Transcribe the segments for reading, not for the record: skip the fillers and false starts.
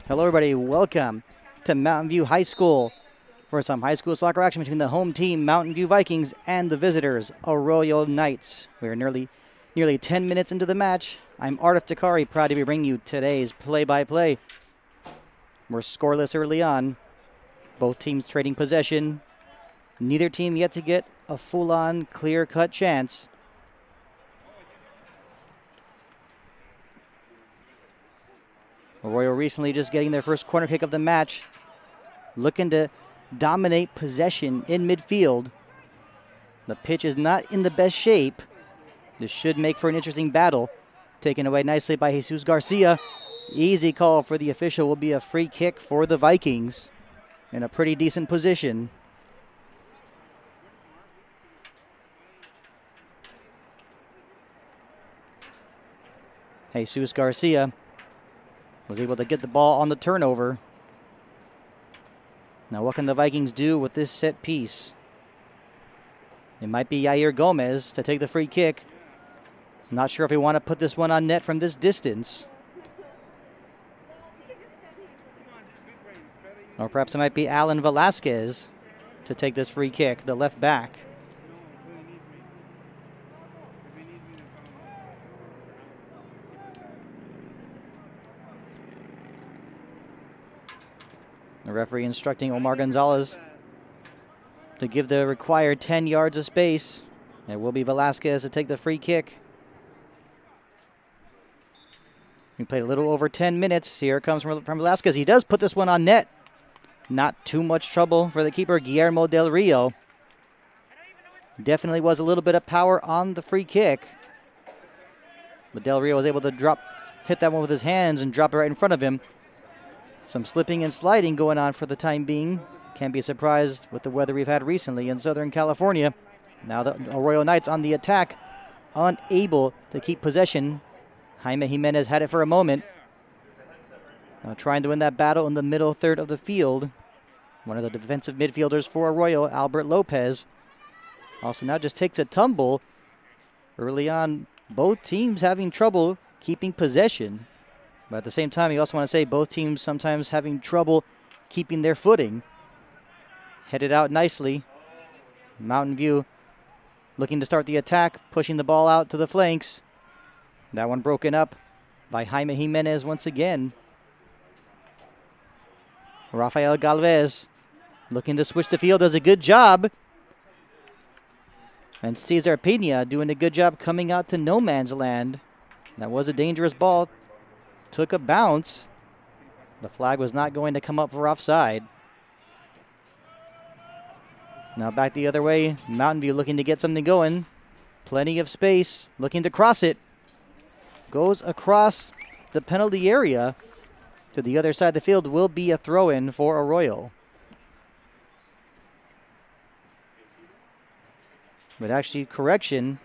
Hello everybody, welcome to Mountain View High School for some high school soccer action between the home team Mountain View Vikings and the visitors Arroyo Knights. We're nearly 10 minutes into the match. I'm Artif Dakari, proud to be bringing you today's play-by-play. We're scoreless early on, both teams trading possession. Neither team yet to get a full-on clear-cut chance. Arroyo recently just getting their first corner kick of the match, looking to dominate possession in midfield. The pitch is not in the best shape. This should make for an interesting battle. Taken away nicely by Cesar Garcia. Easy call for the official. Will be a free kick for the Vikings in a pretty decent position. Cesar Garcia was able to get the ball on the turnover. Now what can the Vikings do with this set piece? It might be Adrian Gonzalez to take the free kick. Not sure if we want to put this one on net from this distance. Or perhaps it might be Alan Velasquez to take this free kick, the left back. The referee instructing Omar Gonzalez to give the required 10 yards of space. It will be Velasquez to take the free kick. We played a little over 10 minutes. Here it comes from Velasquez. He does put this one on net. Not too much trouble for the keeper, Guillermo Del Rio. Definitely was a little bit of power on the free kick. But Del Rio was able to hit that one with his hands and drop it right in front of him. Some slipping and sliding going on for the time being. Can't be surprised with the weather we've had recently in Southern California. Now the Arroyo Knights on the attack, unable to keep possession. Jaime Jimenez had it for a moment. Now trying to win that battle in the middle third of the field. One of the defensive midfielders for Arroyo, Albert Lopez. Also now just takes a tumble. Early on, both teams having trouble keeping possession. But at the same time, you also want to say both teams sometimes having trouble keeping their footing. Headed out nicely. Mountain View looking to start the attack, pushing the ball out to the flanks. That one broken up by Jaime Jimenez once again. Rafael Galvez looking to switch the field, does a good job. And Cesar Pena doing a good job coming out to no man's land. That was a dangerous ball. Took a bounce. The flag was not going to come up for offside. Now back the other way. Mountain View looking to get something going. Plenty of space. Looking to cross it. Goes across the penalty area to the other side of the field. Will be a throw-in for Arroyo. But actually, correction.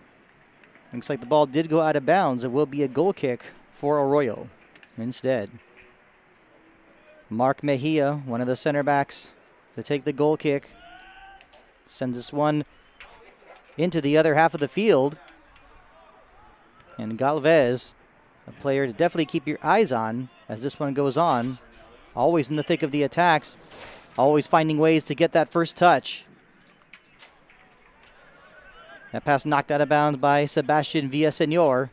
Looks like the ball did go out of bounds. It will be a goal kick for Arroyo instead. Mark Mejia, one of the center backs, to take the goal kick. Sends this one into the other half of the field. And Galvez, a player to definitely keep your eyes on as this one goes on. Always in the thick of the attacks. Always finding ways to get that first touch. That pass knocked out of bounds by Sebastian Villasenor.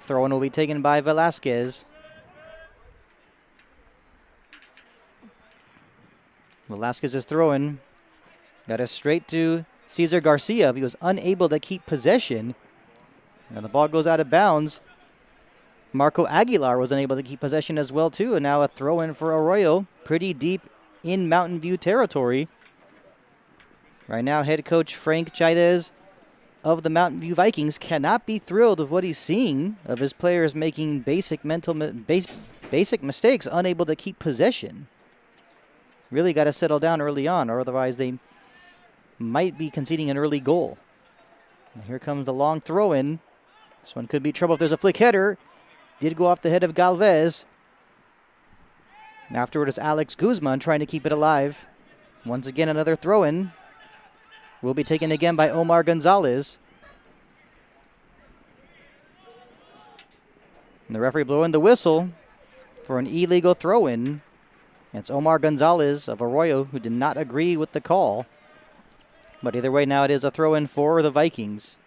Throw-in will be taken by Velasquez. Velasquez is throwing. Got it straight to Cesar Garcia. He was unable to keep possession. And the ball goes out of bounds. Marco Aguilar was unable to keep possession as well, too. And now a throw-in for Arroyo. Pretty deep in Mountain View territory. Right now, head coach Frank Jimenez of the Mountain View Vikings cannot be thrilled with what he's seeing of his players making basic mistakes, unable to keep possession. Really got to settle down early on, or otherwise they might be conceding an early goal. And here comes the long throw-in. This one could be trouble if there's a flick header. Did go off the head of Galvez. Afterward is Alex Guzman trying to keep it alive. Once again, another throw-in. Will be taken again by Omar Gonzalez. And the referee blowing the whistle for an illegal throw-in. It's Omar Gonzalez of Arroyo who did not agree with the call. But either way, now it is a throw-in for the Vikings.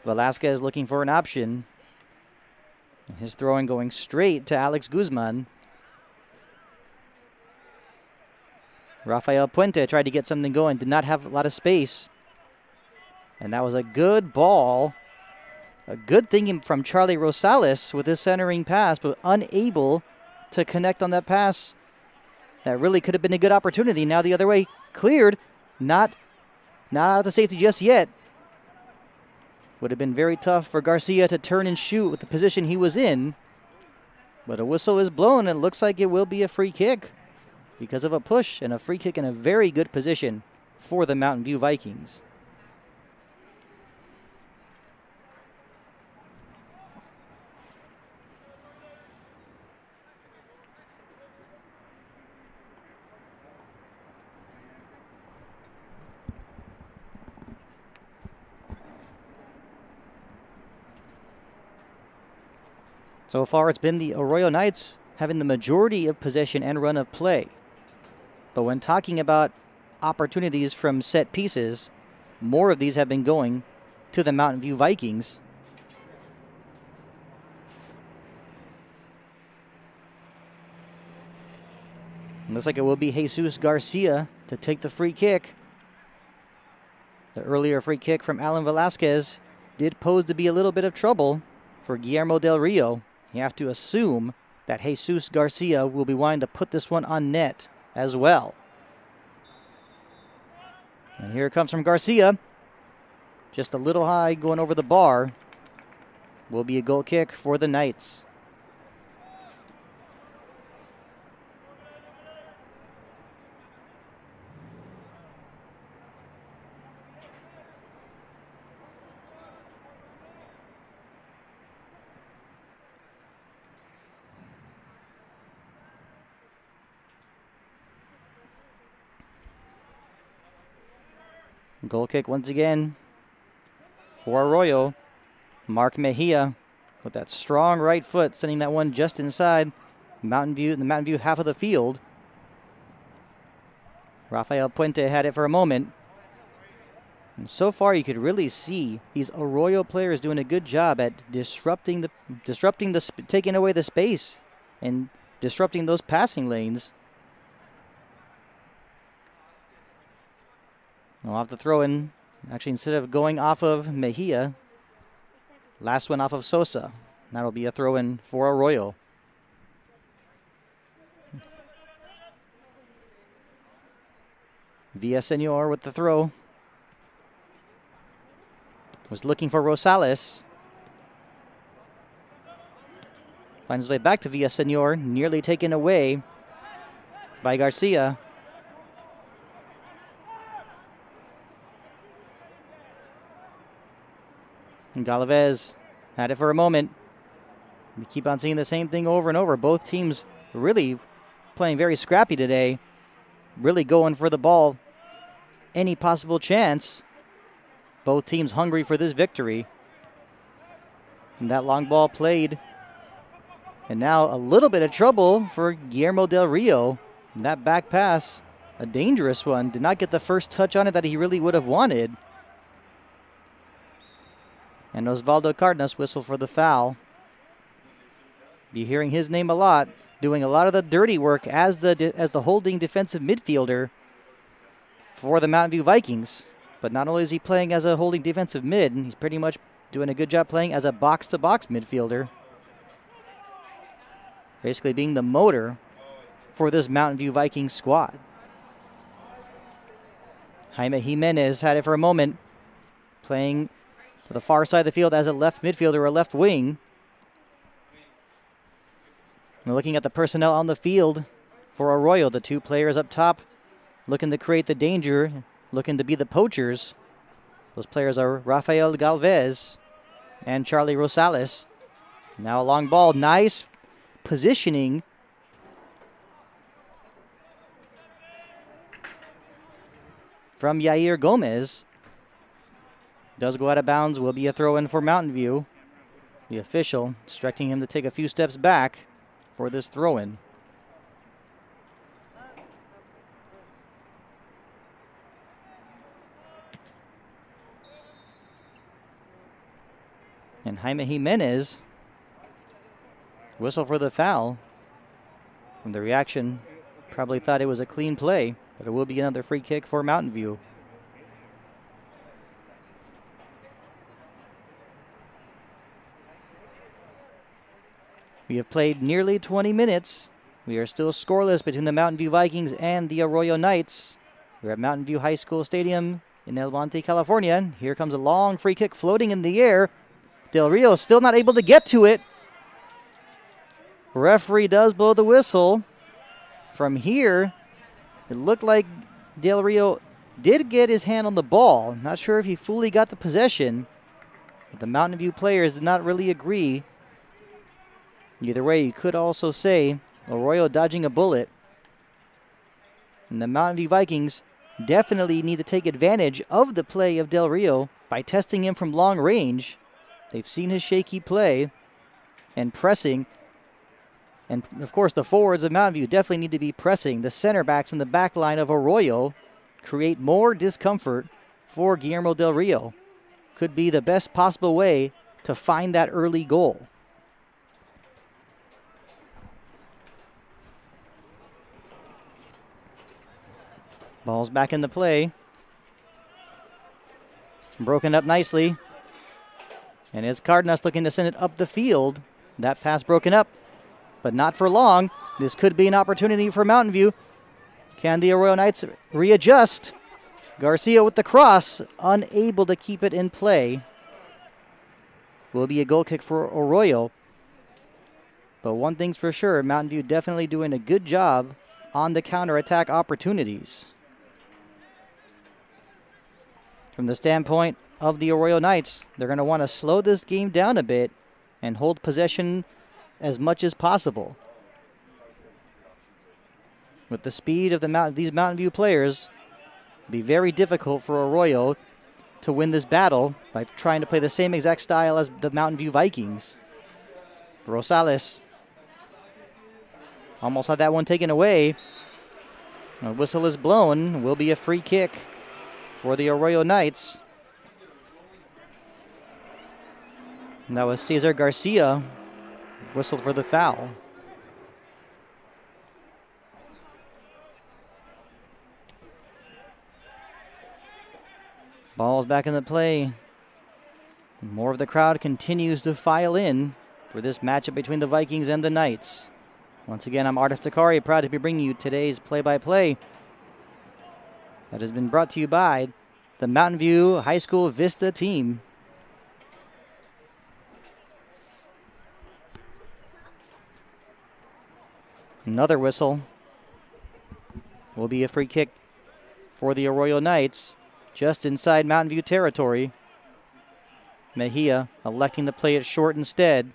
Velasquez looking for an option. His throwing going straight to Alex Guzman. Rafael Puente tried to get something going, did not have a lot of space. And that was a good ball. A good thinking from Charlie Rosales with his centering pass, but unable to connect on that pass. That really could have been a good opportunity. Now the other way, cleared. Not out of the safety just yet. Would have been very tough for Garcia to turn and shoot with the position he was in. But a whistle is blown, and it looks like it will be a free kick because of a push, and a free kick in a very good position for the Mountain View Vikings. So far, it's been the Arroyo Knights having the majority of possession and run of play. But when talking about opportunities from set pieces, more of these have been going to the Mountain View Vikings. It looks like it will be Jesus Garcia to take the free kick. The earlier free kick from Alan Velasquez did pose to be a little bit of trouble for Guillermo Del Rio. You have to assume that Jesus Garcia will be wanting to put this one on net as well. And here it comes from Garcia. Just a little high going over the bar. Will be a goal kick for the Knights. Goal kick once again for Arroyo. Mark Mejia with that strong right foot, sending that one just inside Mountain View, the Mountain View half of the field. Rafael Puente had it for a moment. And so far, you could really see these Arroyo players doing a good job at taking away the space and disrupting those passing lanes. We'll have to throw in, actually, instead of going off of Mejia, last one off of Sosa. That'll be a throw in for Arroyo. Villasenor with the throw. Was looking for Rosales. Finds his way back to Villasenor, nearly taken away by Garcia. And Galvez had it for a moment. We keep on seeing the same thing over and over. Both teams really playing very scrappy today. Really going for the ball. Any possible chance. Both teams hungry for this victory. And that long ball played. And now a little bit of trouble for Guillermo Del Rio. And that back pass, a dangerous one. Did not get the first touch on it that he really would have wanted. And Osvaldo Cardenas whistle for the foul. Be hearing his name a lot, doing a lot of the dirty work as the holding defensive midfielder for the Mountain View Vikings. But not only is he playing as a holding defensive mid, he's pretty much doing a good job playing as a box-to-box midfielder. Basically being the motor for this Mountain View Vikings squad. Jaime Jimenez had it for a moment, playing to the far side of the field as a left midfielder or left wing. We're looking at the personnel on the field for Arroyo. The two players up top looking to create the danger, looking to be the poachers. Those players are Rafael Galvez and Charlie Rosales. Now a long ball. Nice positioning from Yair Gomez. Does go out of bounds. Will be a throw in for Mountain View. The official instructing him to take a few steps back for this throw in. And Jaime Jimenez whistle for the foul. And the reaction probably thought it was a clean play, but it will be another free kick for Mountain View. We have played nearly 20 minutes. We are still scoreless between the Mountain View Vikings and the Arroyo Knights. We're at Mountain View High School Stadium in El Monte, California. Here comes a long free kick floating in the air. Del Rio still not able to get to it. Referee does blow the whistle. From here, it looked like Del Rio did get his hand on the ball. Not sure if he fully got the possession. But the Mountain View players did not really agree. Either way, you could also say Arroyo dodging a bullet. And the Mountain View Vikings definitely need to take advantage of the play of Del Rio by testing him from long range. They've seen his shaky play and pressing. And, of course, the forwards of Mountain View definitely need to be pressing. The center backs in the back line of Arroyo create more discomfort for Guillermo Del Rio. Could be the best possible way to find that early goal. Ball's back into play. Broken up nicely. And it's Cardenas looking to send it up the field. That pass broken up, but not for long. This could be an opportunity for Mountain View. Can the Arroyo Knights readjust? Garcia with the cross, unable to keep it in play. Will be a goal kick for Arroyo. But one thing's for sure, Mountain View definitely doing a good job on the counterattack opportunities. From the standpoint of the Arroyo Knights, they're going to want to slow this game down a bit and hold possession as much as possible. With the speed of these Mountain View players, it'll be very difficult for Arroyo to win this battle by trying to play the same exact style as the Mountain View Vikings. Rosales almost had that one taken away. A whistle is blown. Will be a free kick for the Arroyo Knights. And that was Cesar Garcia whistled for the foul. Ball's back in the play. More of the crowd continues to file in for this matchup between the Vikings and the Knights. Once again, I'm Ardif Takari, proud to be bringing you today's play-by-play. That has been brought to you by the Mountain View High School Vista team. Another whistle. Will be a free kick for the Arroyo Knights, just inside Mountain View territory. Mejia electing to play it short instead.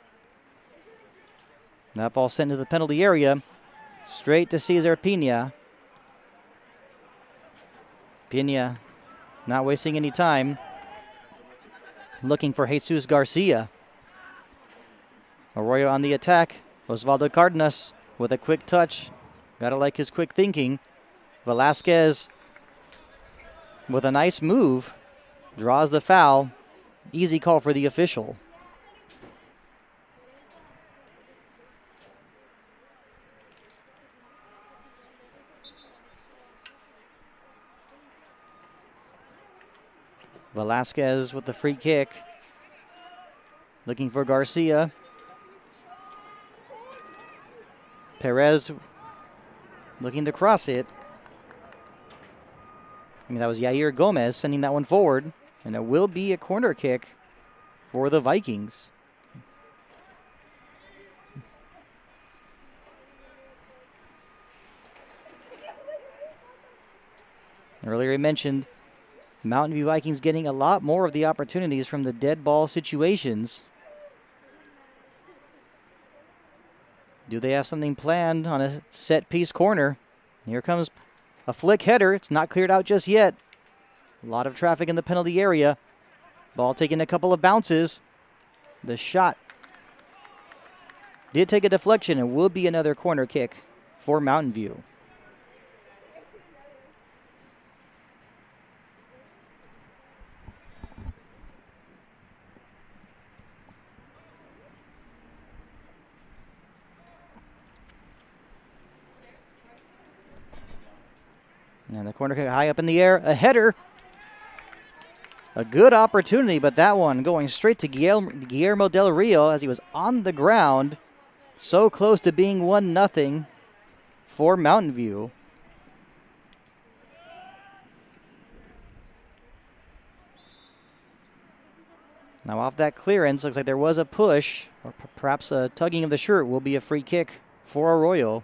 That ball sent to the penalty area, straight to Cesar Pina. Pina not wasting any time, looking for Jesus Garcia. Arroyo on the attack. Osvaldo Cardenas with a quick touch. Gotta like his quick thinking. Velasquez with a nice move. Draws the foul. Easy call for the official. Velasquez with the free kick. Looking for Garcia. Perez looking to cross it. That was Yair Gomez sending that one forward. And it will be a corner kick for the Vikings. Earlier I mentioned Mountain View Vikings getting a lot more of the opportunities from the dead ball situations. Do they have something planned on a set piece corner? Here comes a flick header. It's not cleared out just yet. A lot of traffic in the penalty area. Ball taking a couple of bounces. The shot did take a deflection and will be another corner kick for Mountain View. And the corner kick high up in the air. A header. A good opportunity, but that one going straight to Guillermo Del Rio as he was on the ground. So close to being 1-0 for Mountain View. Now off that clearance, looks like there was a push, or perhaps a tugging of the shirt. Will be a free kick for Arroyo.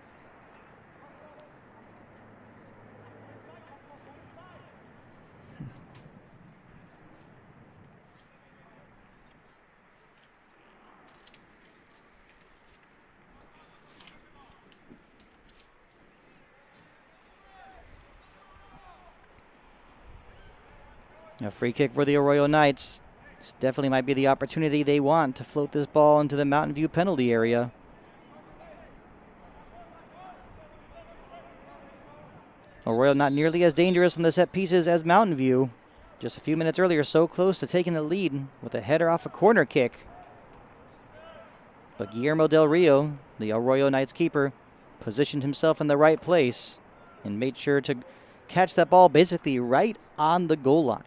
A free kick for the Arroyo Knights. This definitely might be the opportunity they want to float this ball into the Mountain View penalty area. Arroyo not nearly as dangerous on the set pieces as Mountain View. Just a few minutes earlier, so close to taking the lead with a header off a corner kick. But Guillermo Del Rio, the Arroyo Knights keeper, positioned himself in the right place and made sure to catch that ball basically right on the goal line.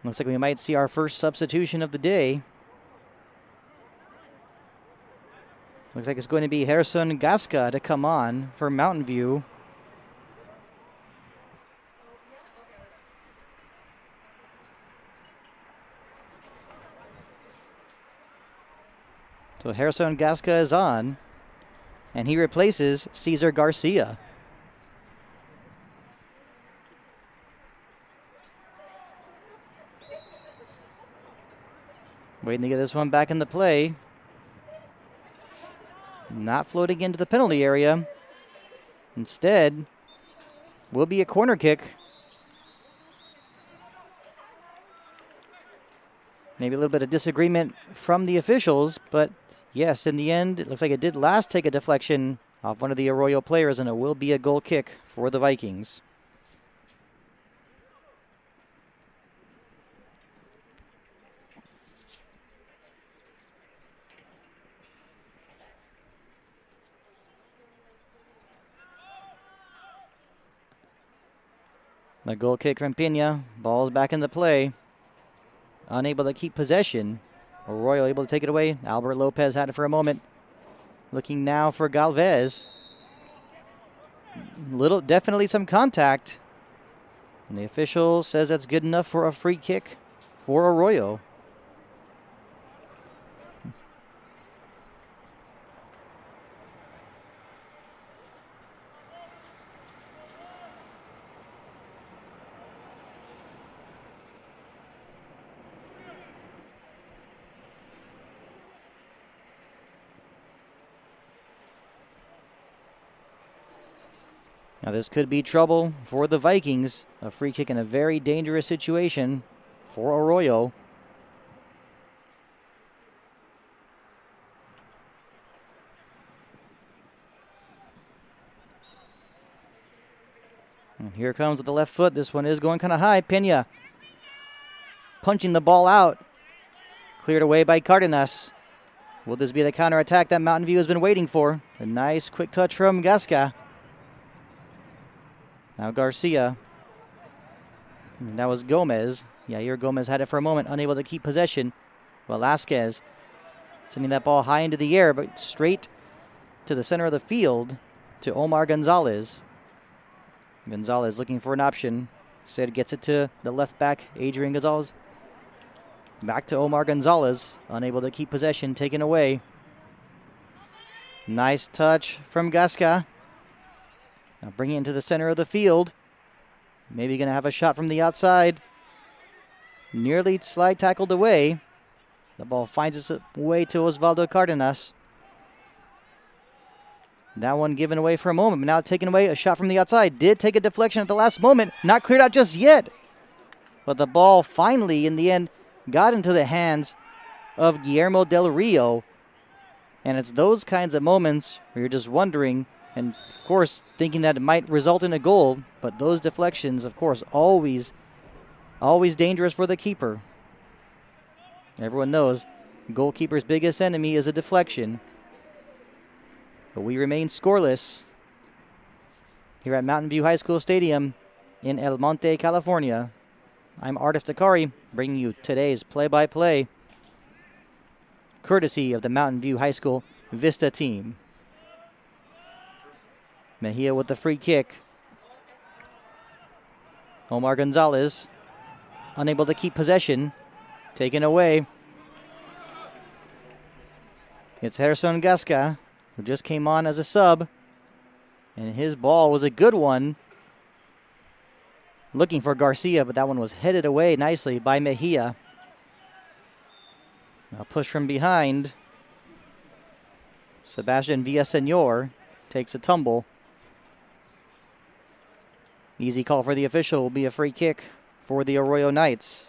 Looks like we might see our first substitution of the day. Looks like it's going to be Gerson Gasca to come on for Mountain View. So Gerson Gasca is on, and he replaces Cesar Garcia. Waiting to get this one back in the play. Not floating into the penalty area. Instead, will be a corner kick. Maybe a little bit of disagreement from the officials, but yes, in the end, it looks like it did last take a deflection off one of the Arroyo players, and it will be a goal kick for the Vikings. The goal kick from Pena. Ball's back into play. Unable to keep possession. Arroyo able to take it away. Albert Lopez had it for a moment. Looking now for Galvez. Definitely some contact. And the official says that's good enough for a free kick for Arroyo. Now this could be trouble for the Vikings. A free kick in a very dangerous situation for Arroyo. And here it comes with the left foot. This one is going kind of high. Pena punching the ball out. Cleared away by Cardenas. Will this be the counterattack that Mountain View has been waiting for? A nice quick touch from Gasca. Now Garcia. And that was Gomez. Yair Gomez had it for a moment, unable to keep possession. Velasquez sending that ball high into the air, but straight to the center of the field to Omar Gonzalez. Gonzalez looking for an option. Instead gets it to the left back, Adrian Gonzalez. Back to Omar Gonzalez, unable to keep possession, taken away. Nice touch from Gasca. Now bringing it into the center of the field. Maybe going to have a shot from the outside. Nearly slide tackled away. The ball finds its way to Osvaldo Cardenas. That one given away for a moment, but now taken away. A shot from the outside. Did take a deflection at the last moment. Not cleared out just yet. But the ball finally, in the end, got into the hands of Guillermo Del Rio. And it's those kinds of moments where you're just wondering, and of course thinking that it might result in a goal, but those deflections, of course, always dangerous for the keeper. Everyone knows goalkeeper's biggest enemy is a deflection. But we remain scoreless here at Mountain View High School Stadium in El Monte, California. I'm Ardif Takari, bringing you today's play-by-play, courtesy of the Mountain View High School Vista team. Mejia with the free kick. Omar Gonzalez, unable to keep possession, taken away. It's Gerson Gasca, who just came on as a sub, and his ball was a good one. Looking for Garcia, but that one was headed away nicely by Mejia. A push from behind. Sebastian Villasenor takes a tumble. Easy call for the official, will be a free kick for the Arroyo Knights.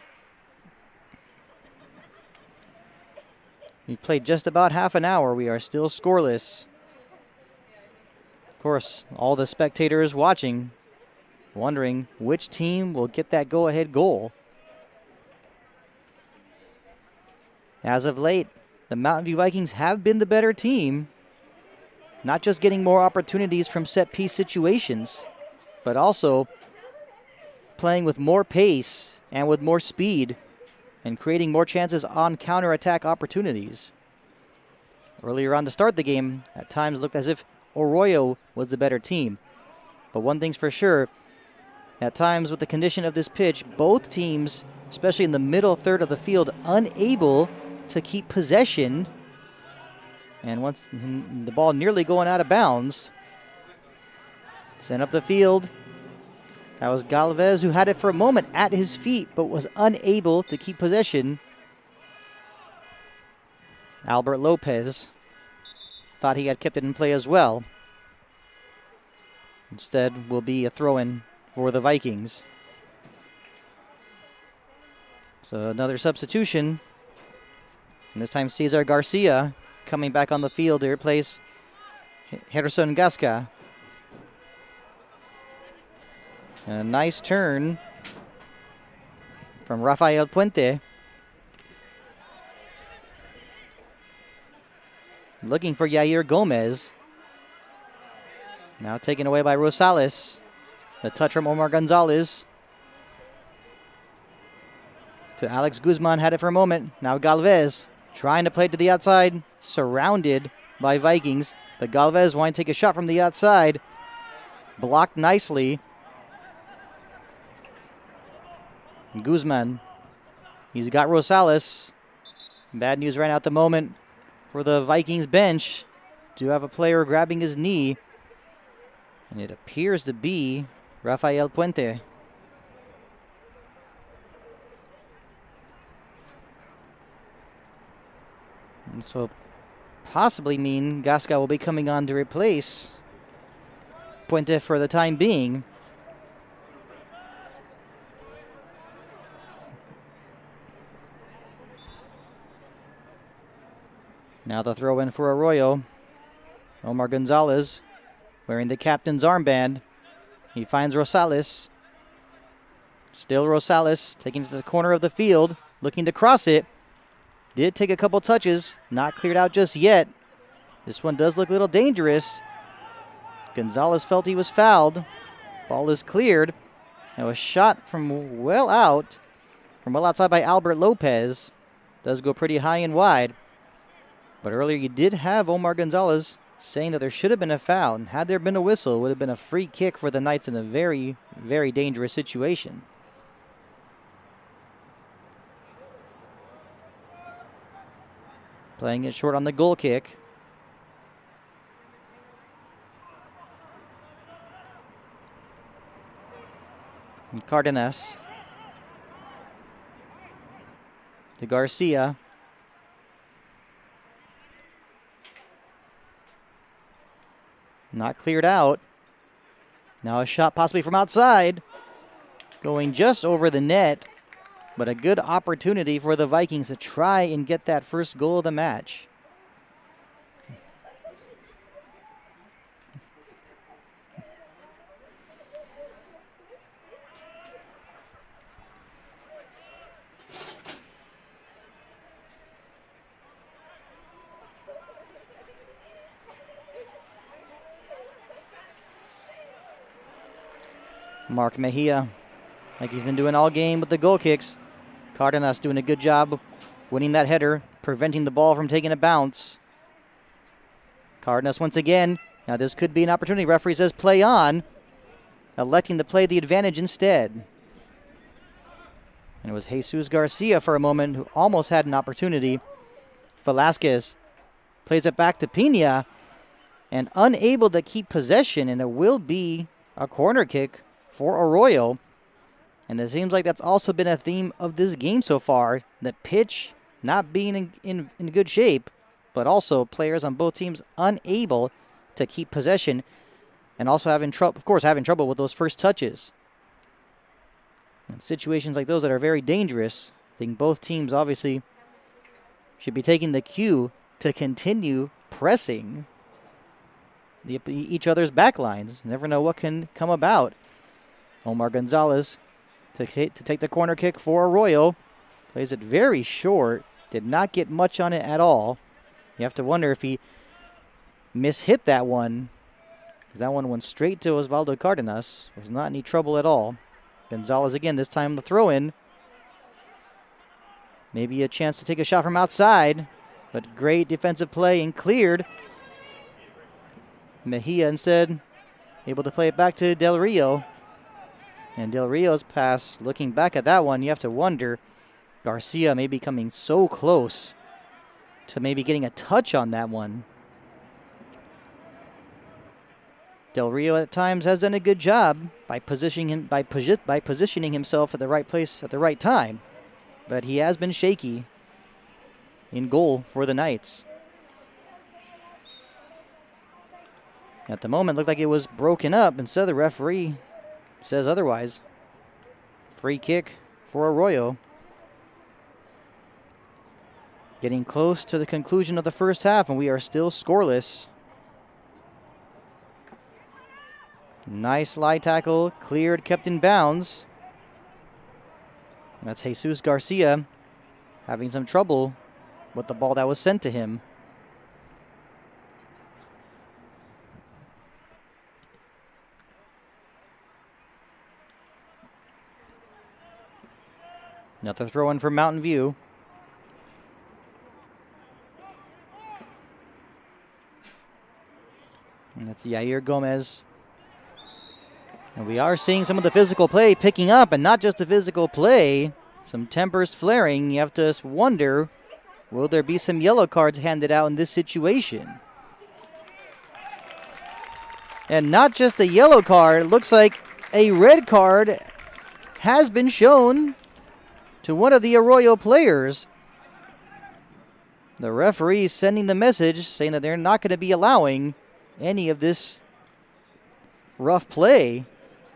We played just about half an hour. We are still scoreless. Of course, all the spectators watching, wondering which team will get that go-ahead goal. As of late, the Mountain View Vikings have been the better team, not just getting more opportunities from set-piece situations, but also playing with more pace and with more speed and creating more chances on counterattack opportunities. Earlier on to start the game, at times looked as if Arroyo was the better team. But one thing's for sure, at times with the condition of this pitch, both teams, especially in the middle third of the field, unable to keep possession. And once the ball nearly going out of bounds, sent up the field. That was Galvez, who had it for a moment at his feet, but was unable to keep possession. Albert Lopez thought he had kept it in play as well. Instead, will be a throw-in for the Vikings. So another substitution. And this time Cesar Garcia coming back on the field to replace Gerson Gasca. And a nice turn from Rafael Puente. Looking for Yair Gomez. Now taken away by Rosales. The touch from Omar Gonzalez. To Alex Guzman, had it for a moment. Now Galvez trying to play it to the outside. Surrounded by Vikings. But Galvez wanting to take a shot from the outside. Blocked nicely. Guzman, he's got Rosales. Bad news right now at the moment for the Vikings bench. Do have a player grabbing his knee, and it appears to be Rafael Puente. And so possibly mean Gasca will be coming on to replace Puente for the time being. Now the throw in for Arroyo. Omar Gonzalez wearing the captain's armband. He finds Rosales. Still Rosales taking it to the corner of the field, looking to cross it. Did take a couple touches, not cleared out just yet. This one does look a little dangerous. Gonzalez felt he was fouled. Ball is cleared. Now a shot from well outside by Albert Lopez. Does go pretty high and wide. But earlier you did have Omar Gonzalez saying that there should have been a foul. And had there been a whistle, it would have been a free kick for the Knights in a very, very dangerous situation. Playing it short on the goal kick. And Cardenas. To Garcia. Not cleared out. Now a shot possibly from outside. Going just over the net. But a good opportunity for the Vikings to try and get that first goal of the match. Mark Mejia, like he's been doing all game with the goal kicks. Cardenas doing a good job winning that header, preventing the ball from taking a bounce. Cardenas once again. Now this could be an opportunity. Referee says play on, electing to play the advantage instead. And it was Cesar Garcia for a moment who almost had an opportunity. Velasquez plays it back to Pena and unable to keep possession, and it will be a corner kick for Arroyo. And it seems like that's also been a theme of this game so far. The pitch not being in good shape, but also players on both teams unable to keep possession and also having trouble with those first touches. In situations like those that are very dangerous, I think both teams obviously should be taking the cue to continue pressing each other's back lines. You never know what can come about. Omar Gonzalez to take the corner kick for Arroyo. Plays it very short. Did not get much on it at all. You have to wonder if he mishit that one. That one went straight to Osvaldo Cardenas. Was not any trouble at all. Gonzalez again, this time the throw-in. Maybe a chance to take a shot from outside. But great defensive play and cleared. Mejia instead able to play it back to Del Rio. And Del Rio's pass, looking back at that one, you have to wonder, Garcia may be coming so close to maybe getting a touch on that one. Del Rio at times has done a good job by positioning himself at the right place at the right time, but he has been shaky in goal for the Knights. At the moment, it looked like it was broken up. Instead, the referee says otherwise. Free kick for Arroyo. Getting close to the conclusion of the first half, and we are still scoreless. Nice slide tackle, cleared, kept in bounds. That's Jesus Garcia having some trouble with the ball that was sent to him. Another throw in for Mountain View. And that's Yair Gomez. And we are seeing some of the physical play picking up, and not just the physical play, some tempers flaring. You have to wonder, will there be some yellow cards handed out in this situation? And not just a yellow card, it looks like a red card has been shown to one of the Arroyo players. The referee sending the message saying that they're not going to be allowing any of this rough play.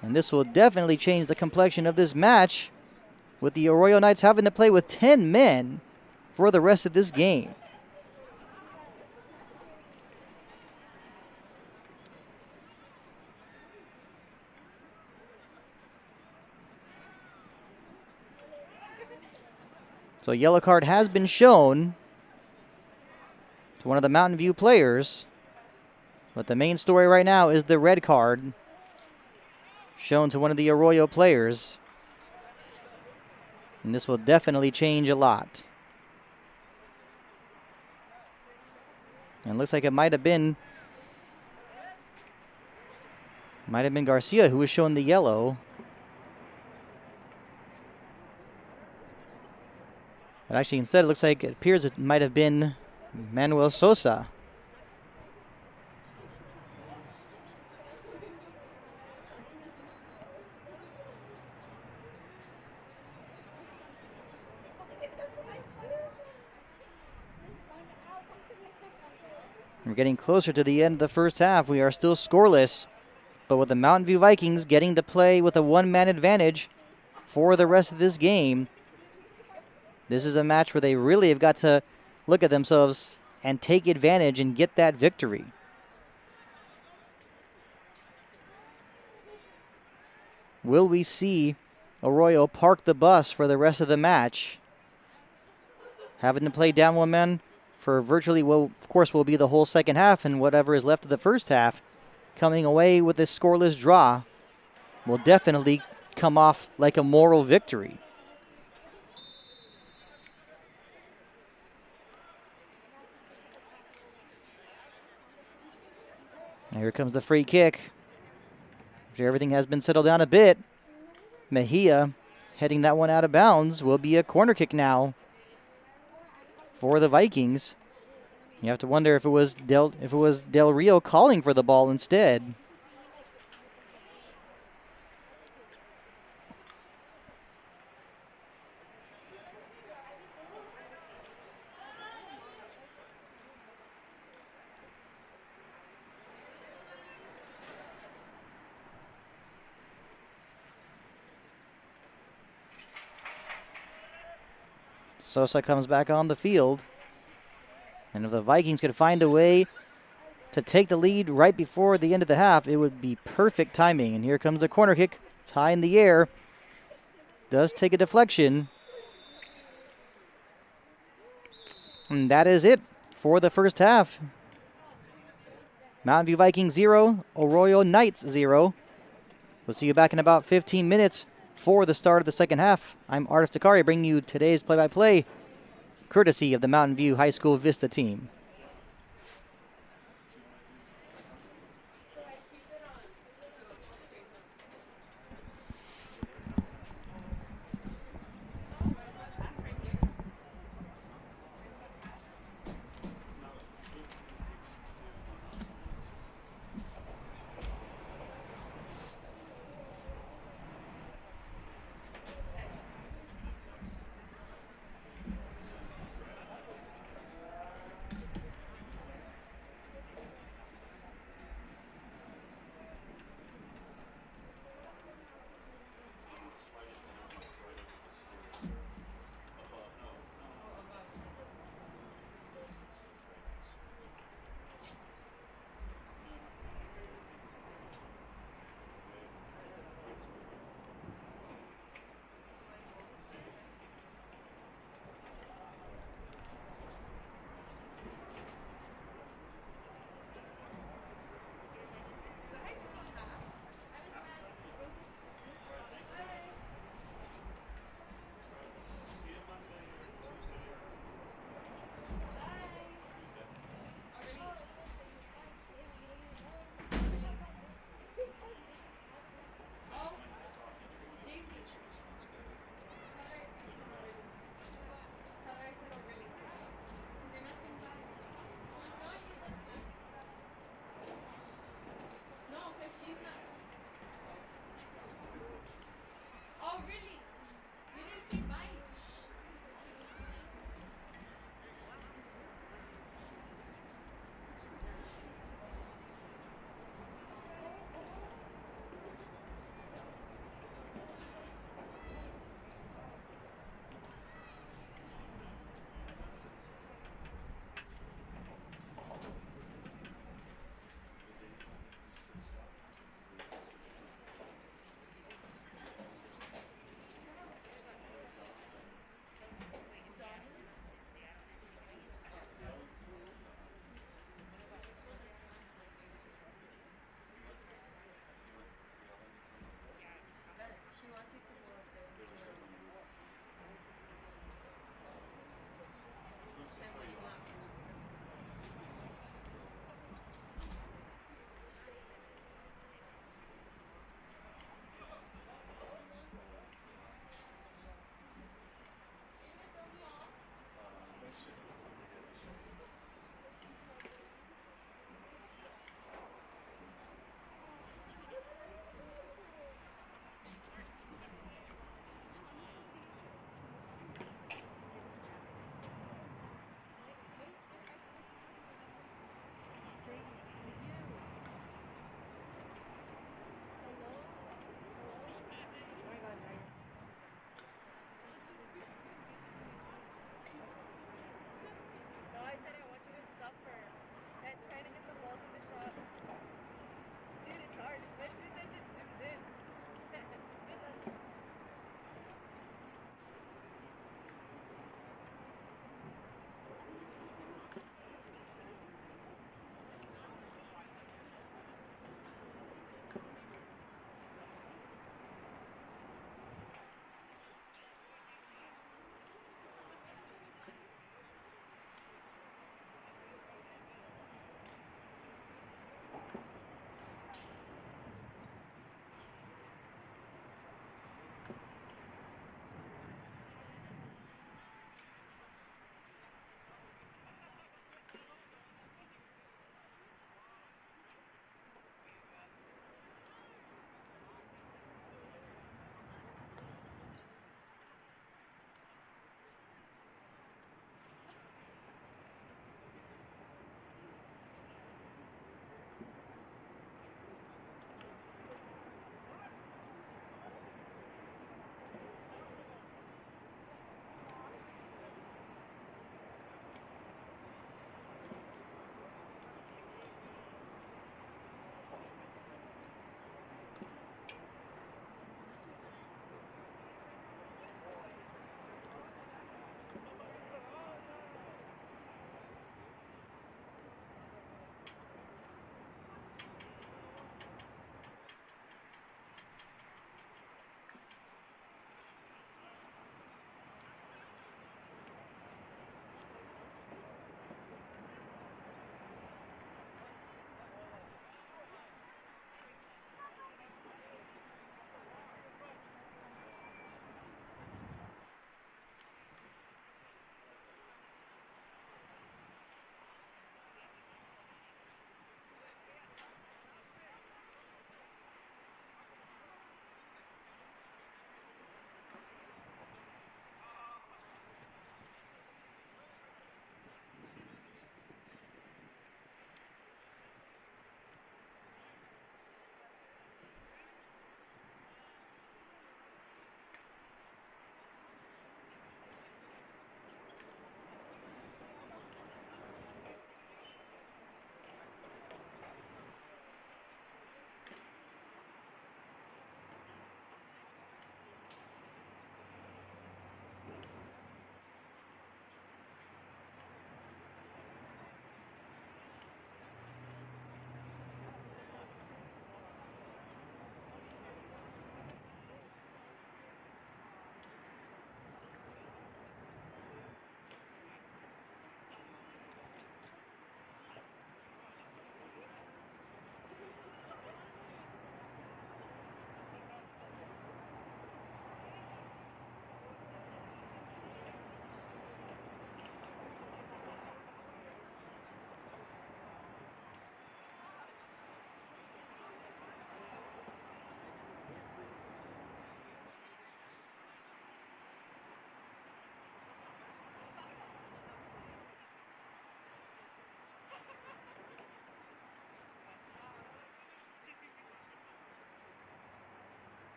And this will definitely change the complexion of this match, with the Arroyo Knights having to play with 10 men for the rest of this game. So a yellow card has been shown to one of the Mountain View players. But the main story right now is the red card shown to one of the Arroyo players. And this will definitely change a lot. And it looks like it might have been Garcia who was shown the yellow. But actually, instead, it appears it might have been Manuel Sosa. We're getting closer to the end of the first half. We are still scoreless, but with the Mountain View Vikings getting to play with a one-man advantage for the rest of this game, this is a match where they really have got to look at themselves and take advantage and get that victory. Will we see Arroyo park the bus for the rest of the match? Having to play down one man for virtually, well, of course, will be the whole second half, and whatever is left of the first half, coming away with this scoreless draw will definitely come off like a moral victory. Here comes the free kick. After everything has been settled down a bit, Mejia heading that one out of bounds. Will be a corner kick now for the Vikings. You have to wonder if it was Del Rio calling for the ball instead. Sosa comes back on the field. And if the Vikings could find a way to take the lead right before the end of the half, it would be perfect timing. And here comes the corner kick. It's high in the air. Does take a deflection. And that is it for the first half. Mountain View Vikings 0, Arroyo Knights 0. We'll see you back in about 15 minutes for the start of the second half. I'm Artis Takari bringing you today's play-by-play, courtesy of the Mountain View High School Vista team.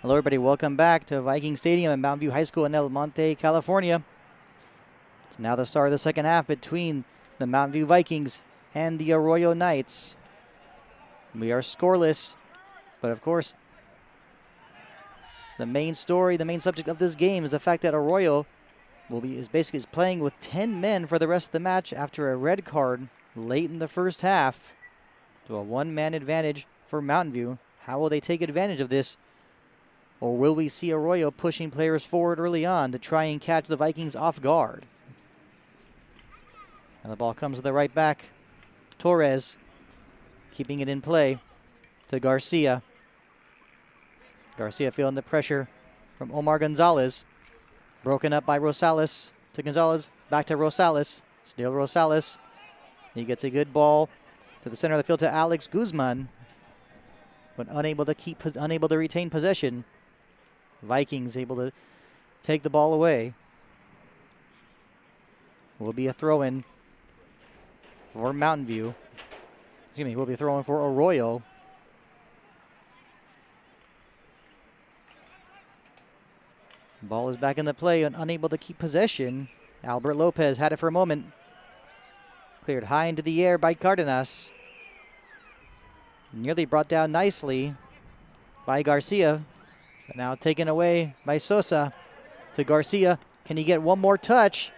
Hello, everybody. Welcome back to Viking Stadium at Mountain View High School in El Monte, California. It's now the start of the second half between the Mountain View Vikings and the Arroyo Knights. We are scoreless, but of course, the main story, the main subject of this game is the fact that Arroyo is basically playing with 10 men for the rest of the match after a red card late in the first half to a one-man advantage for Mountain View. How will they take advantage of this? Or will we see Arroyo pushing players forward early on to try and catch the Vikings off guard? And the ball comes to the right back. Torres keeping it in play to Garcia. Garcia feeling the pressure from Omar Gonzalez. Broken up by Rosales to Gonzalez. Back to Rosales. Still Rosales. He gets a good ball to the center of the field to Alex Guzman, but unable to retain possession. Vikings able to take the ball away. Will be a throw-in for Mountain View. Excuse me, will be a throw-in for Arroyo. Ball is back in the play and unable to keep possession. Albert Lopez had it for a moment. Cleared high into the air by Cardenas. Nearly brought down nicely by Garcia. But now taken away by Sosa to Garcia. Can he get one more touch?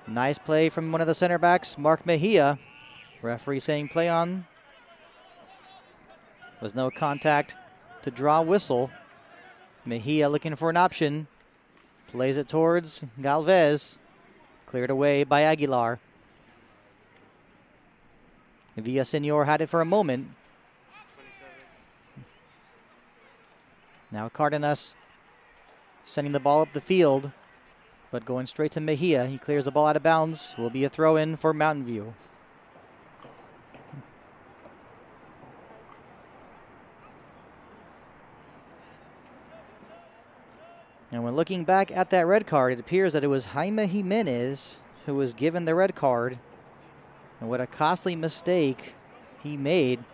Nice play from one of the center backs, Mark Mejia. Referee saying play on. Was no contact to draw whistle. Mejia looking for an option. Plays it towards Galvez. Cleared away by Aguilar. Villasenor had it for a moment. Now Cardenas sending the ball up the field, but going straight to Mejia. He clears the ball out of bounds. Will be a throw-in for Mountain View. And when looking back at that red card, it appears that it was Jaime Jimenez who was given the red card. And what a costly mistake he made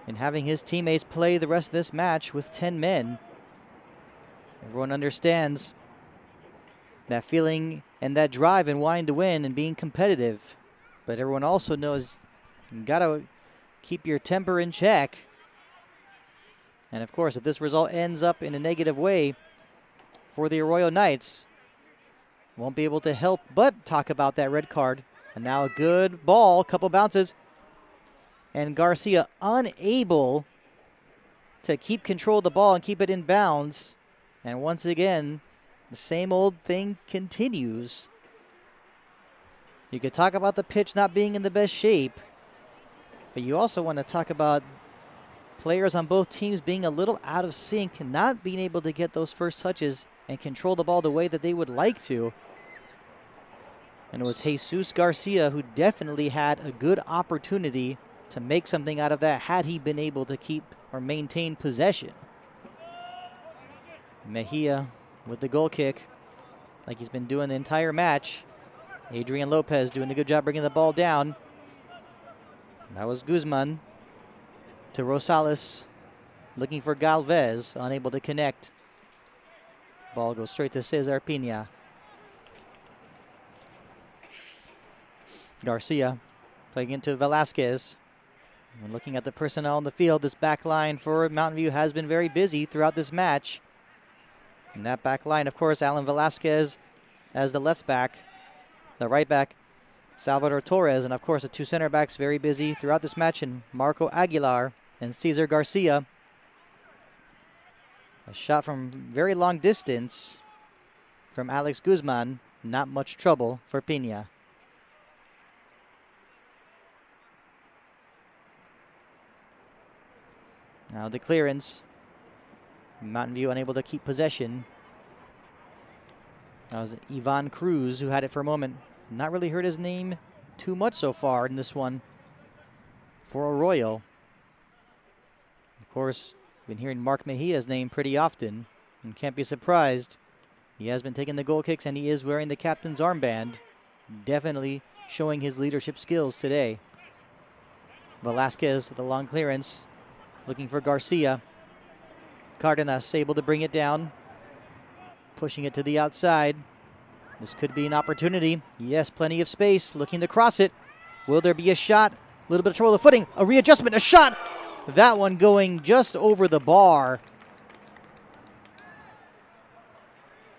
in having his teammates play the rest of this match with 10 men. Everyone understands that feeling and that drive and wanting to win and being competitive. But everyone also knows you gotta keep your temper in check. And of course, if this result ends up in a negative way for the Arroyo Knights, won't be able to help but talk about that red card. And now a good ball, couple bounces. And Garcia unable to keep control of the ball and keep it in bounds. And once again, the same old thing continues. You could talk about the pitch not being in the best shape, but you also want to talk about players on both teams being a little out of sync, not being able to get those first touches and control the ball the way that they would like to. And it was Jesus Garcia who definitely had a good opportunity to make something out of that had he been able to keep or maintain possession. Mejia with the goal kick, like he's been doing the entire match. Adrian Lopez doing a good job bringing the ball down. That was Guzman to Rosales, looking for Galvez, unable to connect. Ball goes straight to Cesar Pina. Garcia playing into Velasquez. And looking at the personnel on the field, this back line for Mountain View has been very busy throughout this match. And that back line, of course, Alan Velasquez as the left back. The right back, Salvador Torres. And, of course, the two center backs very busy throughout this match. And Marco Aguilar and Cesar Garcia. A shot from very long distance from Alex Guzman. Not much trouble for Pina. Now the clearance. Mountain View unable to keep possession. That was Ivan Cruz who had it for a moment. Not really heard his name too much so far in this one for Arroyo. Of course, been hearing Mark Mejia's name pretty often and can't be surprised. He has been taking the goal kicks and he is wearing the captain's armband. Definitely showing his leadership skills today. Velasquez with the long clearance. Looking for Garcia. Cardenas able to bring it down. Pushing it to the outside. This could be an opportunity. Yes, plenty of space. Looking to cross it. Will there be a shot? A little bit of trouble with the footing. A readjustment, a shot. That one going just over the bar.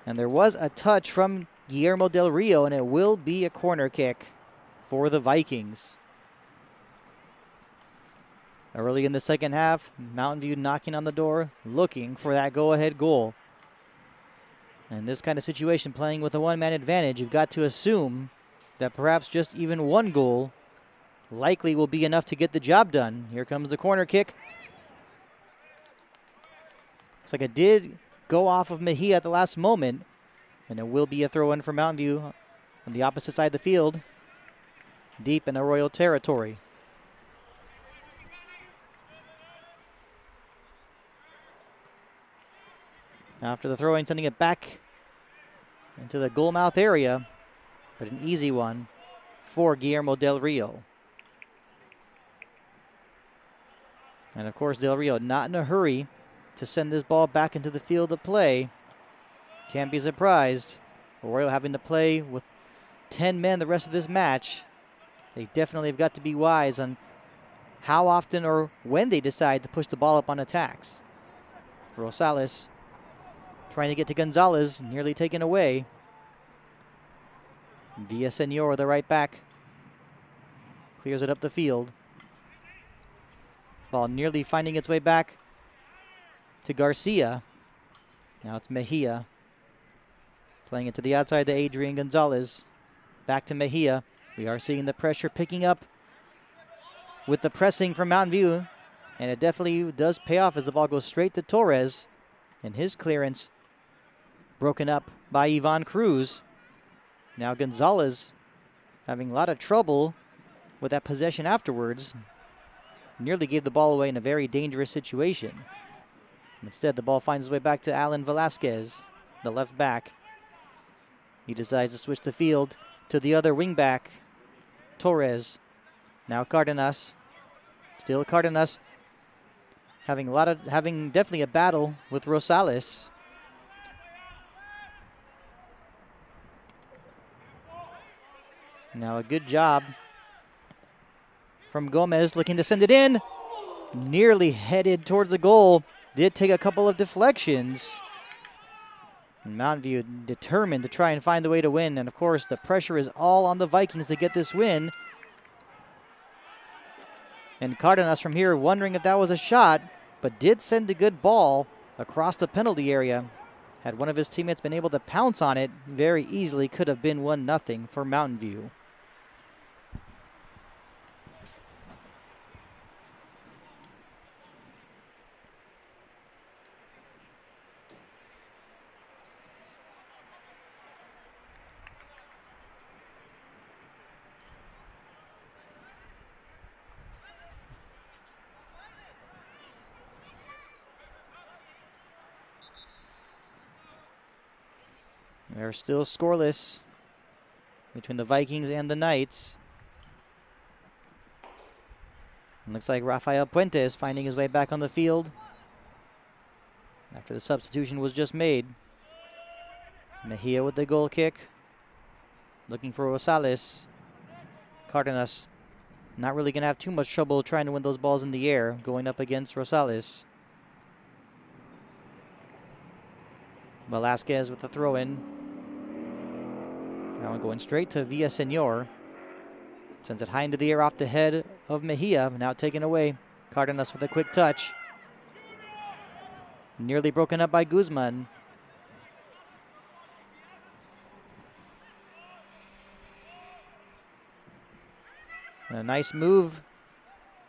And there was a touch from Guillermo Del Rio, and it will be a corner kick for the Vikings. Early in the second half, Mountain View knocking on the door, looking for that go-ahead goal. In this kind of situation, playing with a one-man advantage, you've got to assume that perhaps just even one goal likely will be enough to get the job done. Here comes the corner kick. Looks like it did go off of Mejia at the last moment, and it will be a throw-in for Mountain View on the opposite side of the field, deep in Arroyo territory. After the throwing, sending it back into the goal mouth area, but an easy one for Guillermo Del Rio. And of course, Del Rio not in a hurry to send this ball back into the field of play. Can't be surprised. Arroyo having to play with 10 men the rest of this match. They definitely have got to be wise on how often or when they decide to push the ball up on attacks. Rosales trying to get to Gonzalez, nearly taken away. Villasenor, the right back, clears it up the field. Ball nearly finding its way back to Garcia. Now it's Mejia. Playing it to the outside to Adrian Gonzalez. Back to Mejia. We are seeing the pressure picking up with the pressing from Mountain View. And it definitely does pay off as the ball goes straight to Torres. And his clearance broken up by Ivan Cruz. Now Gonzalez having a lot of trouble with that possession afterwards. Nearly gave the ball away in a very dangerous situation. Instead, the ball finds its way back to Alan Velasquez, the left back. He decides to switch the field to the other wing back, Torres. Now Cardenas. Still Cardenas having definitely a battle with Rosales. Now a good job from Gomez, looking to send it in. Nearly headed towards the goal. Did take a couple of deflections. And Mountain View determined to try and find a way to win. And of course, the pressure is all on the Vikings to get this win. And Cardenas from here wondering if that was a shot, but did send a good ball across the penalty area. Had one of his teammates been able to pounce on it, very easily could have been 1-0 for Mountain View. They're still scoreless between the Vikings and the Knights. It looks like Rafael Puente is finding his way back on the field after the substitution was just made. Mejia with the goal kick. Looking for Rosales. Cardenas not really going to have too much trouble trying to win those balls in the air, going up against Rosales. Velasquez with the throw-in. That one going straight to Villaseñor. Sends it high into the air off the head of Mejia. Now taken away. Cardenas with a quick touch. Nearly broken up by Guzman. And a nice move.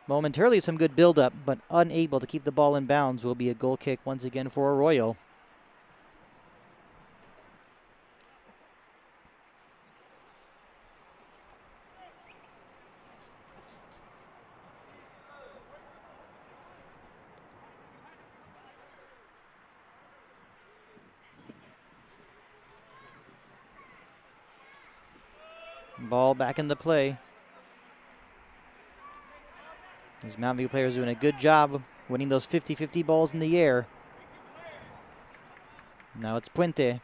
Momentarily some good build-up, but unable to keep the ball in bounds. Will be a goal kick once again for Arroyo. Ball back into play. These Mountain View players doing a good job winning those 50-50 balls in the air. Now it's Puente.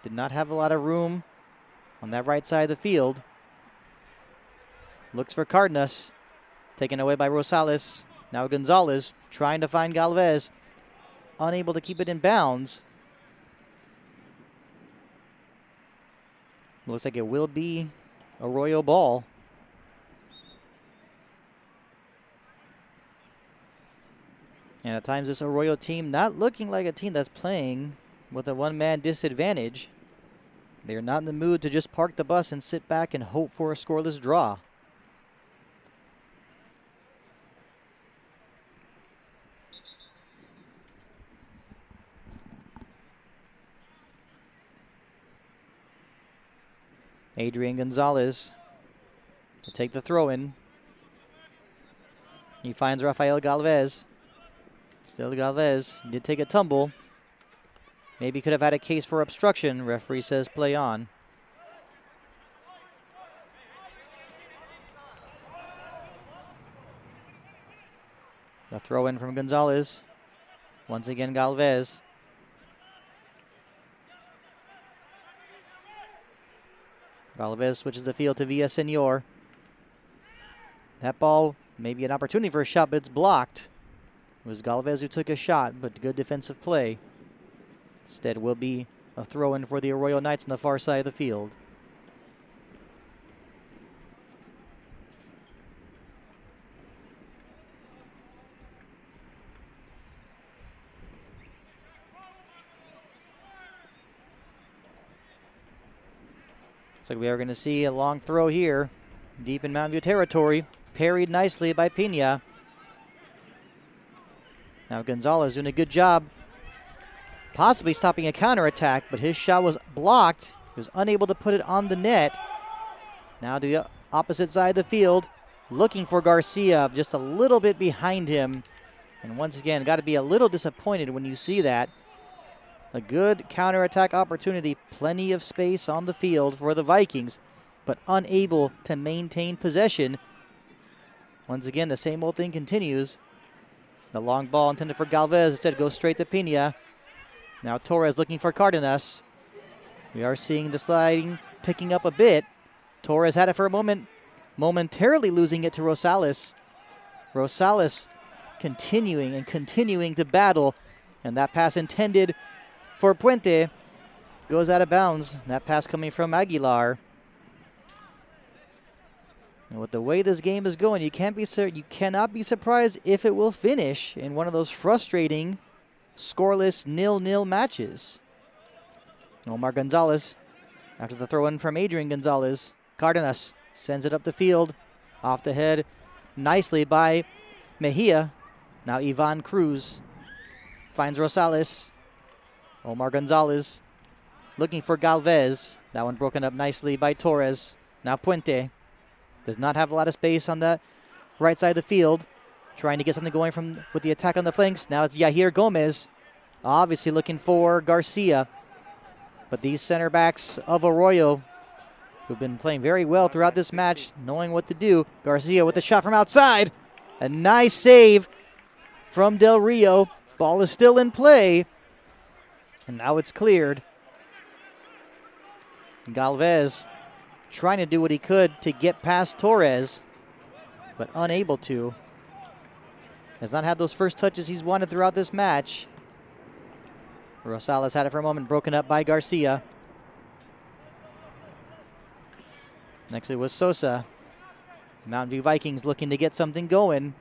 Did not have a lot of room on that right side of the field. Looks for Cardenas. Taken away by Rosales. Now Gonzalez trying to find Galvez. Unable to keep it in bounds. Looks like it will be Arroyo ball. And at times this Arroyo team not looking like a team that's playing with a one-man disadvantage. They're not in the mood to just park the bus and sit back and hope for a scoreless draw. Adrian Gonzalez to take the throw-in. He finds Rafael Galvez. Still Galvez did take a tumble. Maybe could have had a case for obstruction. Referee says play on. The throw-in from Gonzalez. Once again Galvez. Galvez switches the field to Villaseñor. That ball may be an opportunity for a shot, but it's blocked. It was Galvez who took a shot, but good defensive play. Instead will be a throw-in for the Arroyo Knights on the far side of the field. Looks like we are going to see a long throw here, deep in Mountain View territory. Parried nicely by Pena. Now Gonzalez doing a good job possibly stopping a counterattack, but his shot was blocked. He was unable to put it on the net. Now to the opposite side of the field, looking for Garcia, just a little bit behind him. And once again, got to be a little disappointed when you see that. A good counterattack opportunity, plenty of space on the field for the Vikings, but unable to maintain possession. Once again, the same old thing continues. The long ball intended for Galvez instead goes straight to Pena. Now Torres looking for Cardenas. We are seeing the sliding picking up a bit. Torres had it for a moment, momentarily losing it to Rosales. Rosales continuing to battle, and that pass intended for Puente goes out of bounds. That pass coming from Aguilar. And with the way this game is going, you cannot be surprised if it will finish in one of those frustrating, scoreless 0-0 matches. Omar Gonzalez, after the throw-in from Adrian Gonzalez, Cardenas sends it up the field, off the head, nicely by Mejia. Now Ivan Cruz finds Rosales. Omar Gonzalez looking for Galvez. That one broken up nicely by Torres. Now Puente. Does not have a lot of space on the right side of the field. Trying to get something going with the attack on the flanks. Now it's Yahir Gomez. Obviously looking for Garcia. But these center backs of Arroyo who've been playing very well throughout this match, knowing what to do. Garcia with the shot from outside. A nice save from Del Rio. Ball is still in play. And now it's cleared. Galvez trying to do what he could to get past Torres, but unable to. Has not had those first touches he's wanted throughout this match. Rosales had it for a moment, broken up by Garcia. Next it was Sosa. Mountain View Vikings looking to get something going.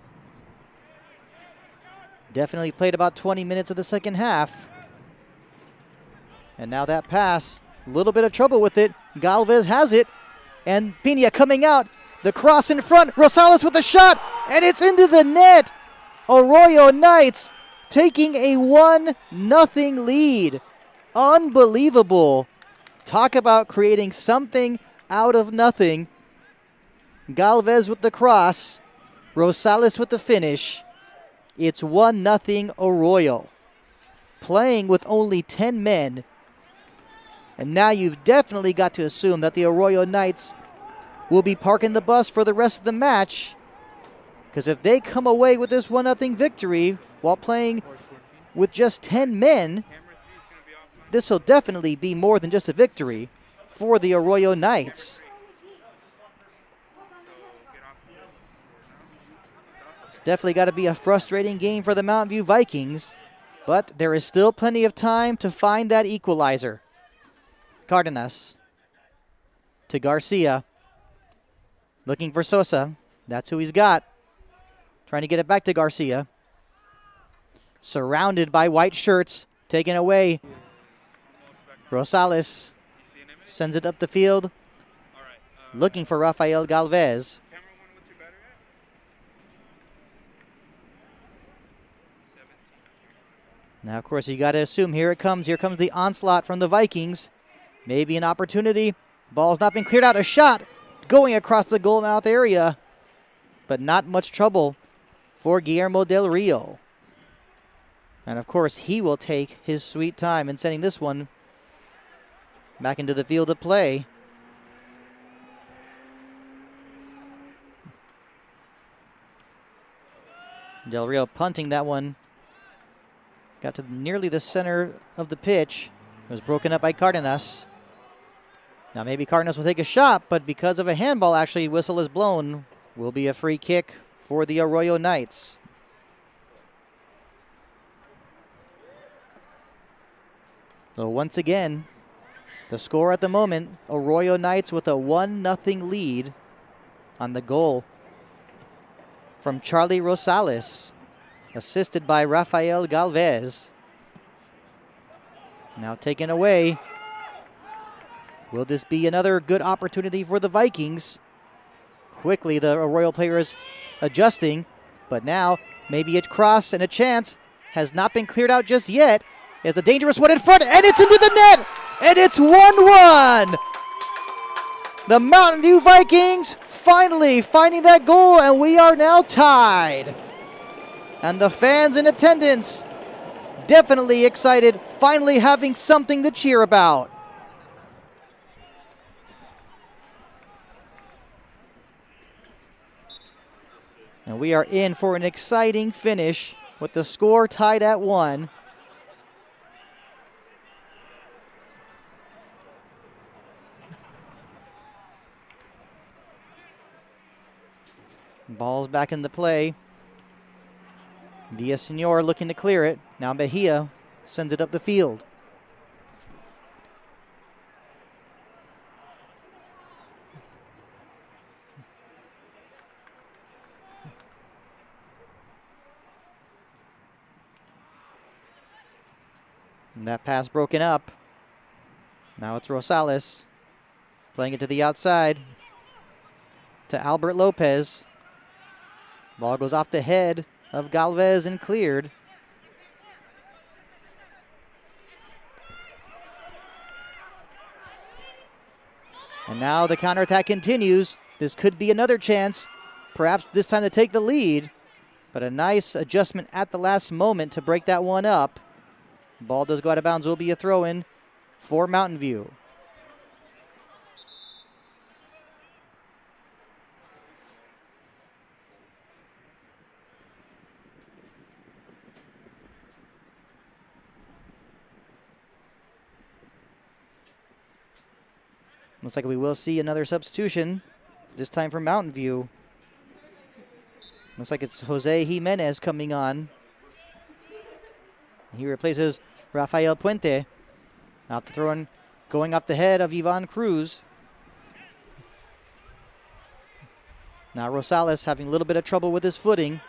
Definitely played about 20 minutes of the second half. And now that pass, a little bit of trouble with it. Galvez has it. And Pina coming out. The cross in front. Rosales with the shot. And it's into the net. Arroyo Knights taking a 1-0 lead. Unbelievable. Talk about creating something out of nothing. Galvez with the cross. Rosales with the finish. It's 1-0 Arroyo. Playing with only 10 men. And now you've definitely got to assume that the Arroyo Knights will be parking the bus for the rest of the match. Because if they come away with this 1-0 victory while playing with just 10 men, this will definitely be more than just a victory for the Arroyo Knights. It's definitely got to be a frustrating game for the Mountain View Vikings, but there is still plenty of time to find that equalizer. Cardenas to Garcia. Looking for Sosa. That's who he's got. Trying to get it back to Garcia. Surrounded by white shirts. Taken away. Rosales sends it up the field. Looking for Rafael Galvez. Now, of course, you got to assume here it comes. Here comes the onslaught from the Vikings. Maybe an opportunity. Ball's not been cleared out. A shot going across the goal mouth area. But not much trouble for Guillermo Del Rio. And of course, he will take his sweet time in sending this one back into the field of play. Del Rio punting that one. Got to nearly the center of the pitch. It was broken up by Cardenas. Now maybe Cardenas will take a shot, but because of a handball, actually, whistle is blown. Will be a free kick for the Arroyo Knights. So once again, the score at the moment, Arroyo Knights with a 1-0 lead on the goal from Charlie Rosales, assisted by Rafael Galvez. Now taken away. Will this be another good opportunity for the Vikings? Quickly, the Arroyo players adjusting, but now maybe a cross and a chance has not been cleared out just yet. There's a dangerous one in front, and it's into the net, and it's 1-1. The Mountain View Vikings finally finding that goal, and we are now tied. And the fans in attendance definitely excited, finally having something to cheer about. And we are in for an exciting finish with the score tied at 1. Ball's back into play. Villaseñor looking to clear it. Now Mejia sends it up the field. And that pass broken up. Now it's Rosales playing it to the outside to Albert Lopez. Ball goes off the head of Galvez and cleared. And now the counterattack continues. This could be another chance, perhaps this time to take the lead. But a nice adjustment at the last moment to break that one up. Ball does go out of bounds. Will be a throw-in for Mountain View. Looks like we will see another substitution, this time for Mountain View. Looks like it's Jose Jimenez coming on. He replaces Rafael Puente. Out the throw-in, going off the head of Ivan Cruz. Now Rosales having a little bit of trouble with his footing.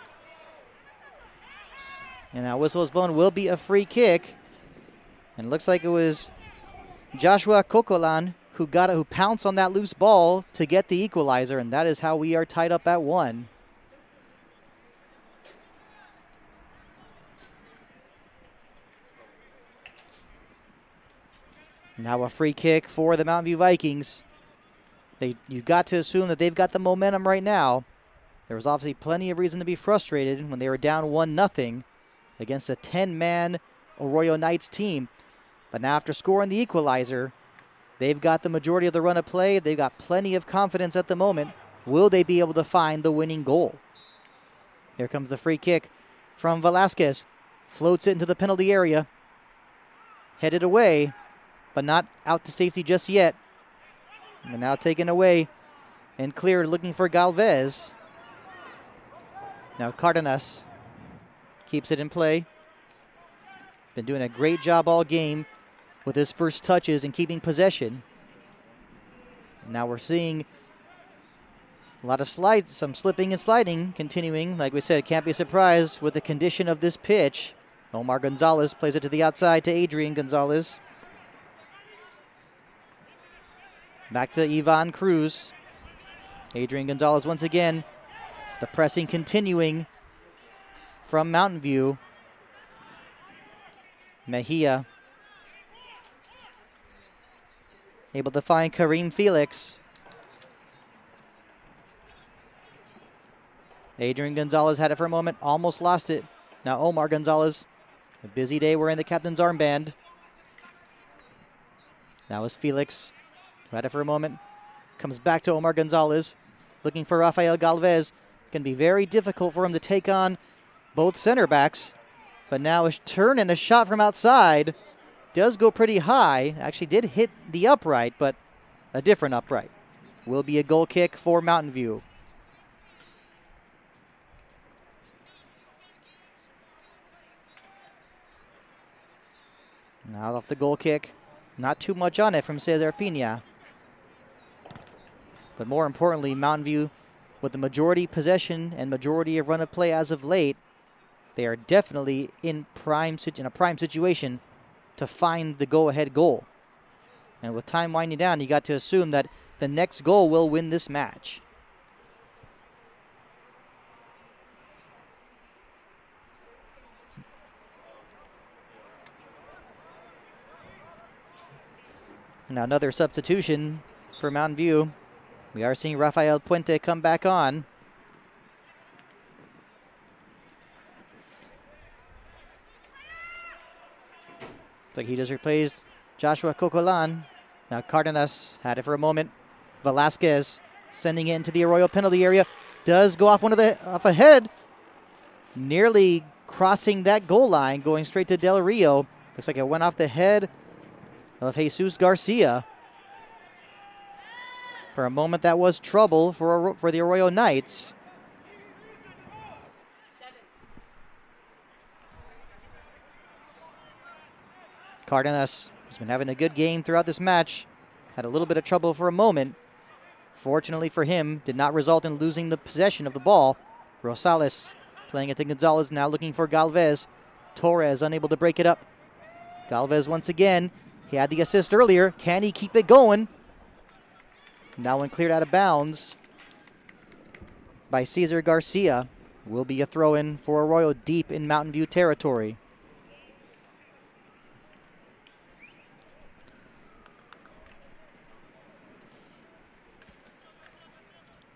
And now whistle is blown, will be a free kick. And it looks like it was Joshua Cocolan who pounced on that loose ball to get the equalizer, and that is how we are tied up at 1. Now a free kick for the Mountain View Vikings. You've got to assume that they've got the momentum right now. There was obviously plenty of reason to be frustrated when they were down 1-0 against a 10-man Arroyo Knights team. But now after scoring the equalizer, they've got the majority of the run of play. They've got plenty of confidence at the moment. Will they be able to find the winning goal? Here comes the free kick from Velasquez. Floats it into the penalty area. Headed away, but not out to safety just yet. And now taken away and cleared, looking for Galvez. Now Cardenas keeps it in play. Been doing a great job all game with his first touches and keeping possession. Now we're seeing a lot of slides, some slipping and sliding continuing. Like we said, can't be surprised with the condition of this pitch. Omar Gonzalez plays it to the outside to Adrian Gonzalez. Back to Ivan Cruz. Adrian Gonzalez once again. The pressing continuing from Mountain View. Mejia able to find Kareem Felix. Adrian Gonzalez had it for a moment, almost lost it. Now Omar Gonzalez, a busy day wearing the captain's armband. Now is Felix, who had it for a moment, comes back to Omar Gonzalez, looking for Rafael Galvez. Can be very difficult for him to take on both center backs. But now a turn and a shot from outside. Does go pretty high. Actually did hit the upright, but a different upright. Will be a goal kick for Mountain View. Now off the goal kick. Not too much on it from Cesar Pina. But more importantly, Mountain View, with the majority possession and majority of run of play as of late, they are definitely in a prime situation to find the go-ahead goal. And with time winding down, you got to assume that the next goal will win this match. Now another substitution for Mountain View. We are seeing Rafael Puente come back on. Looks like he just replaced Joshua Cocolan. Now Cardenas had it for a moment. Velasquez sending it into the Arroyo penalty area. Does go off off a head. Nearly crossing that goal line, going straight to Del Rio. Looks like it went off the head of Cesar Garcia. For a moment, that was trouble for the Arroyo Knights. Cardenas has been having a good game throughout this match. Had a little bit of trouble for a moment. Fortunately for him, did not result in losing the possession of the ball. Rosales playing it to Gonzalez, now looking for Galvez. Torres unable to break it up. Galvez once again. He had the assist earlier. Can he keep it going? Now when cleared out of bounds by Cesar Garcia, will be a throw-in for Arroyo deep in Mountain View territory.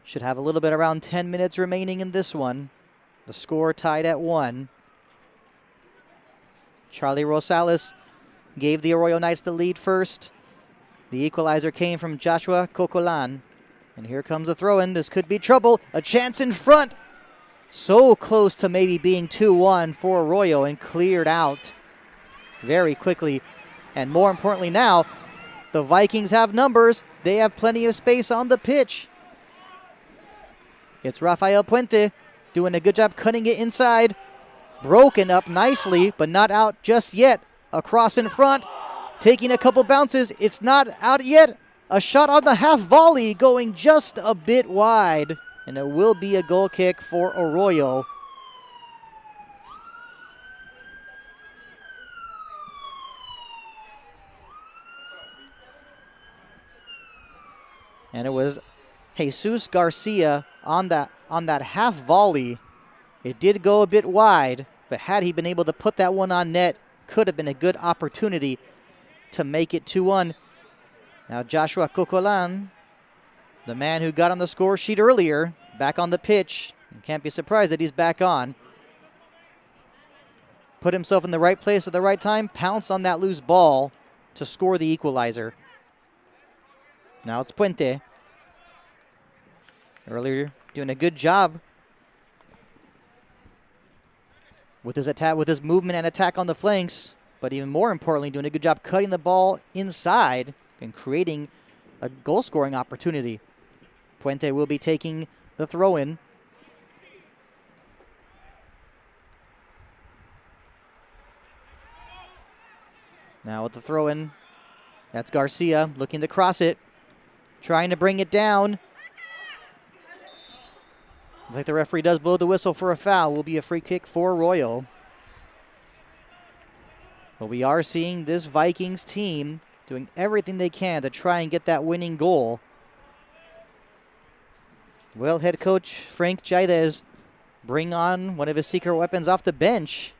Should have a little bit around 10 minutes remaining in this one. The score tied at 1. Charlie Rosales gave the Arroyo Knights the lead first. The equalizer came from Joshua Cocolan. And here comes a throw-in. This could be trouble. A chance in front. So close to maybe being 2-1 for Arroyo, and cleared out very quickly. And more importantly now, The Vikings have numbers. They have plenty of space on the pitch. It's Rafael Puente doing a good job cutting it inside. Broken up nicely, but not out just yet. Across in front, taking a couple bounces. It's not out yet. A shot on the half volley going just a bit wide. And it will be a goal kick for Arroyo. And it was Cesar Garcia on that half volley. It did go a bit wide, but had he been able to put that one on net, could have been a good opportunity to make it 2-1. Now Joshua Cocolan, the man who got on the score sheet earlier, back on the pitch. You can't be surprised that he's back on. Put himself in the right place at the right time, pounced on that loose ball to score the equalizer. Now it's Puente. Earlier, doing a good job with his attack, with his movement and attack on the flanks, but even more importantly, doing a good job cutting the ball inside and creating a goal-scoring opportunity. Puente will be taking the throw-in. Now with the throw-in, that's Garcia looking to cross it, trying to bring it down. Looks like the referee does blow the whistle for a foul. Will be a free kick for Arroyo. But we are seeing this Vikings team doing everything they can to try and get that winning goal. Will head coach Frank Jimenez bring on one of his secret weapons off the bench?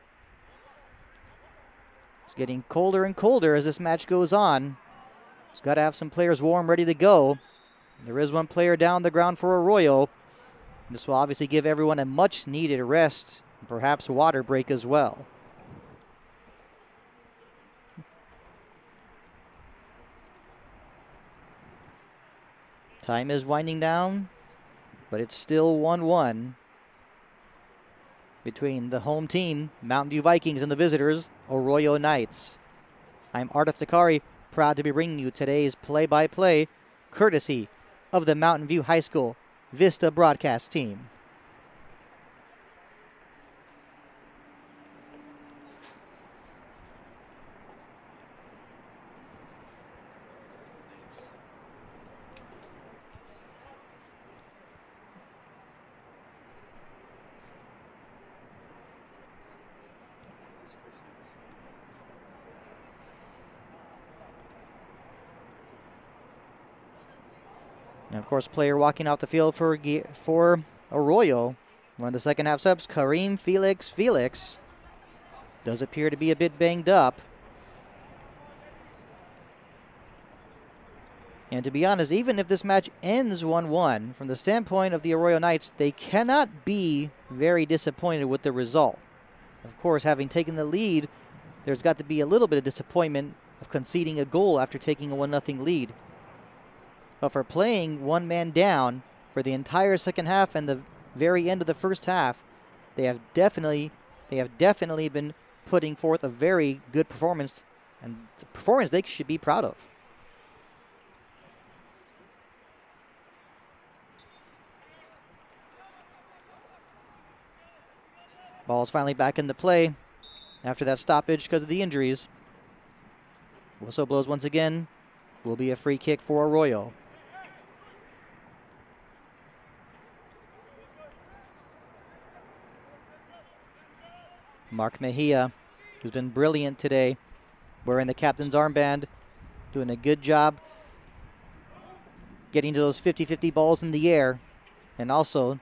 It's getting colder and colder as this match goes on. He's got to have some players warm, ready to go. There is one player down the ground for Arroyo. This will obviously give everyone a much-needed rest, and perhaps water break as well. Time is winding down, but it's still 1-1 between the home team, Mountain View Vikings, and the visitors, Arroyo Knights. I'm Ardif Dakari, proud to be bringing you today's play-by-play, courtesy of the Mountain View High School Vista broadcast team. And of course, player walking off the field for Arroyo. One of the second half subs, Kareem Felix does appear to be a bit banged up. And to be honest, even if this match ends 1-1, from the standpoint of the Arroyo Knights, they cannot be very disappointed with the result. Of course, having taken the lead, there's got to be a little bit of disappointment of conceding a goal after taking a 1-0 lead. But for playing one man down for the entire second half and the very end of the first half, they have definitely been putting forth a very good performance, and it's a performance they should be proud of. Ball's finally back into play after that stoppage because of the injuries. Whistle blows once again. Will be a free kick for Arroyo. Mark Mejia, who's been brilliant today, wearing the captain's armband, doing a good job getting to those 50-50 balls in the air, and also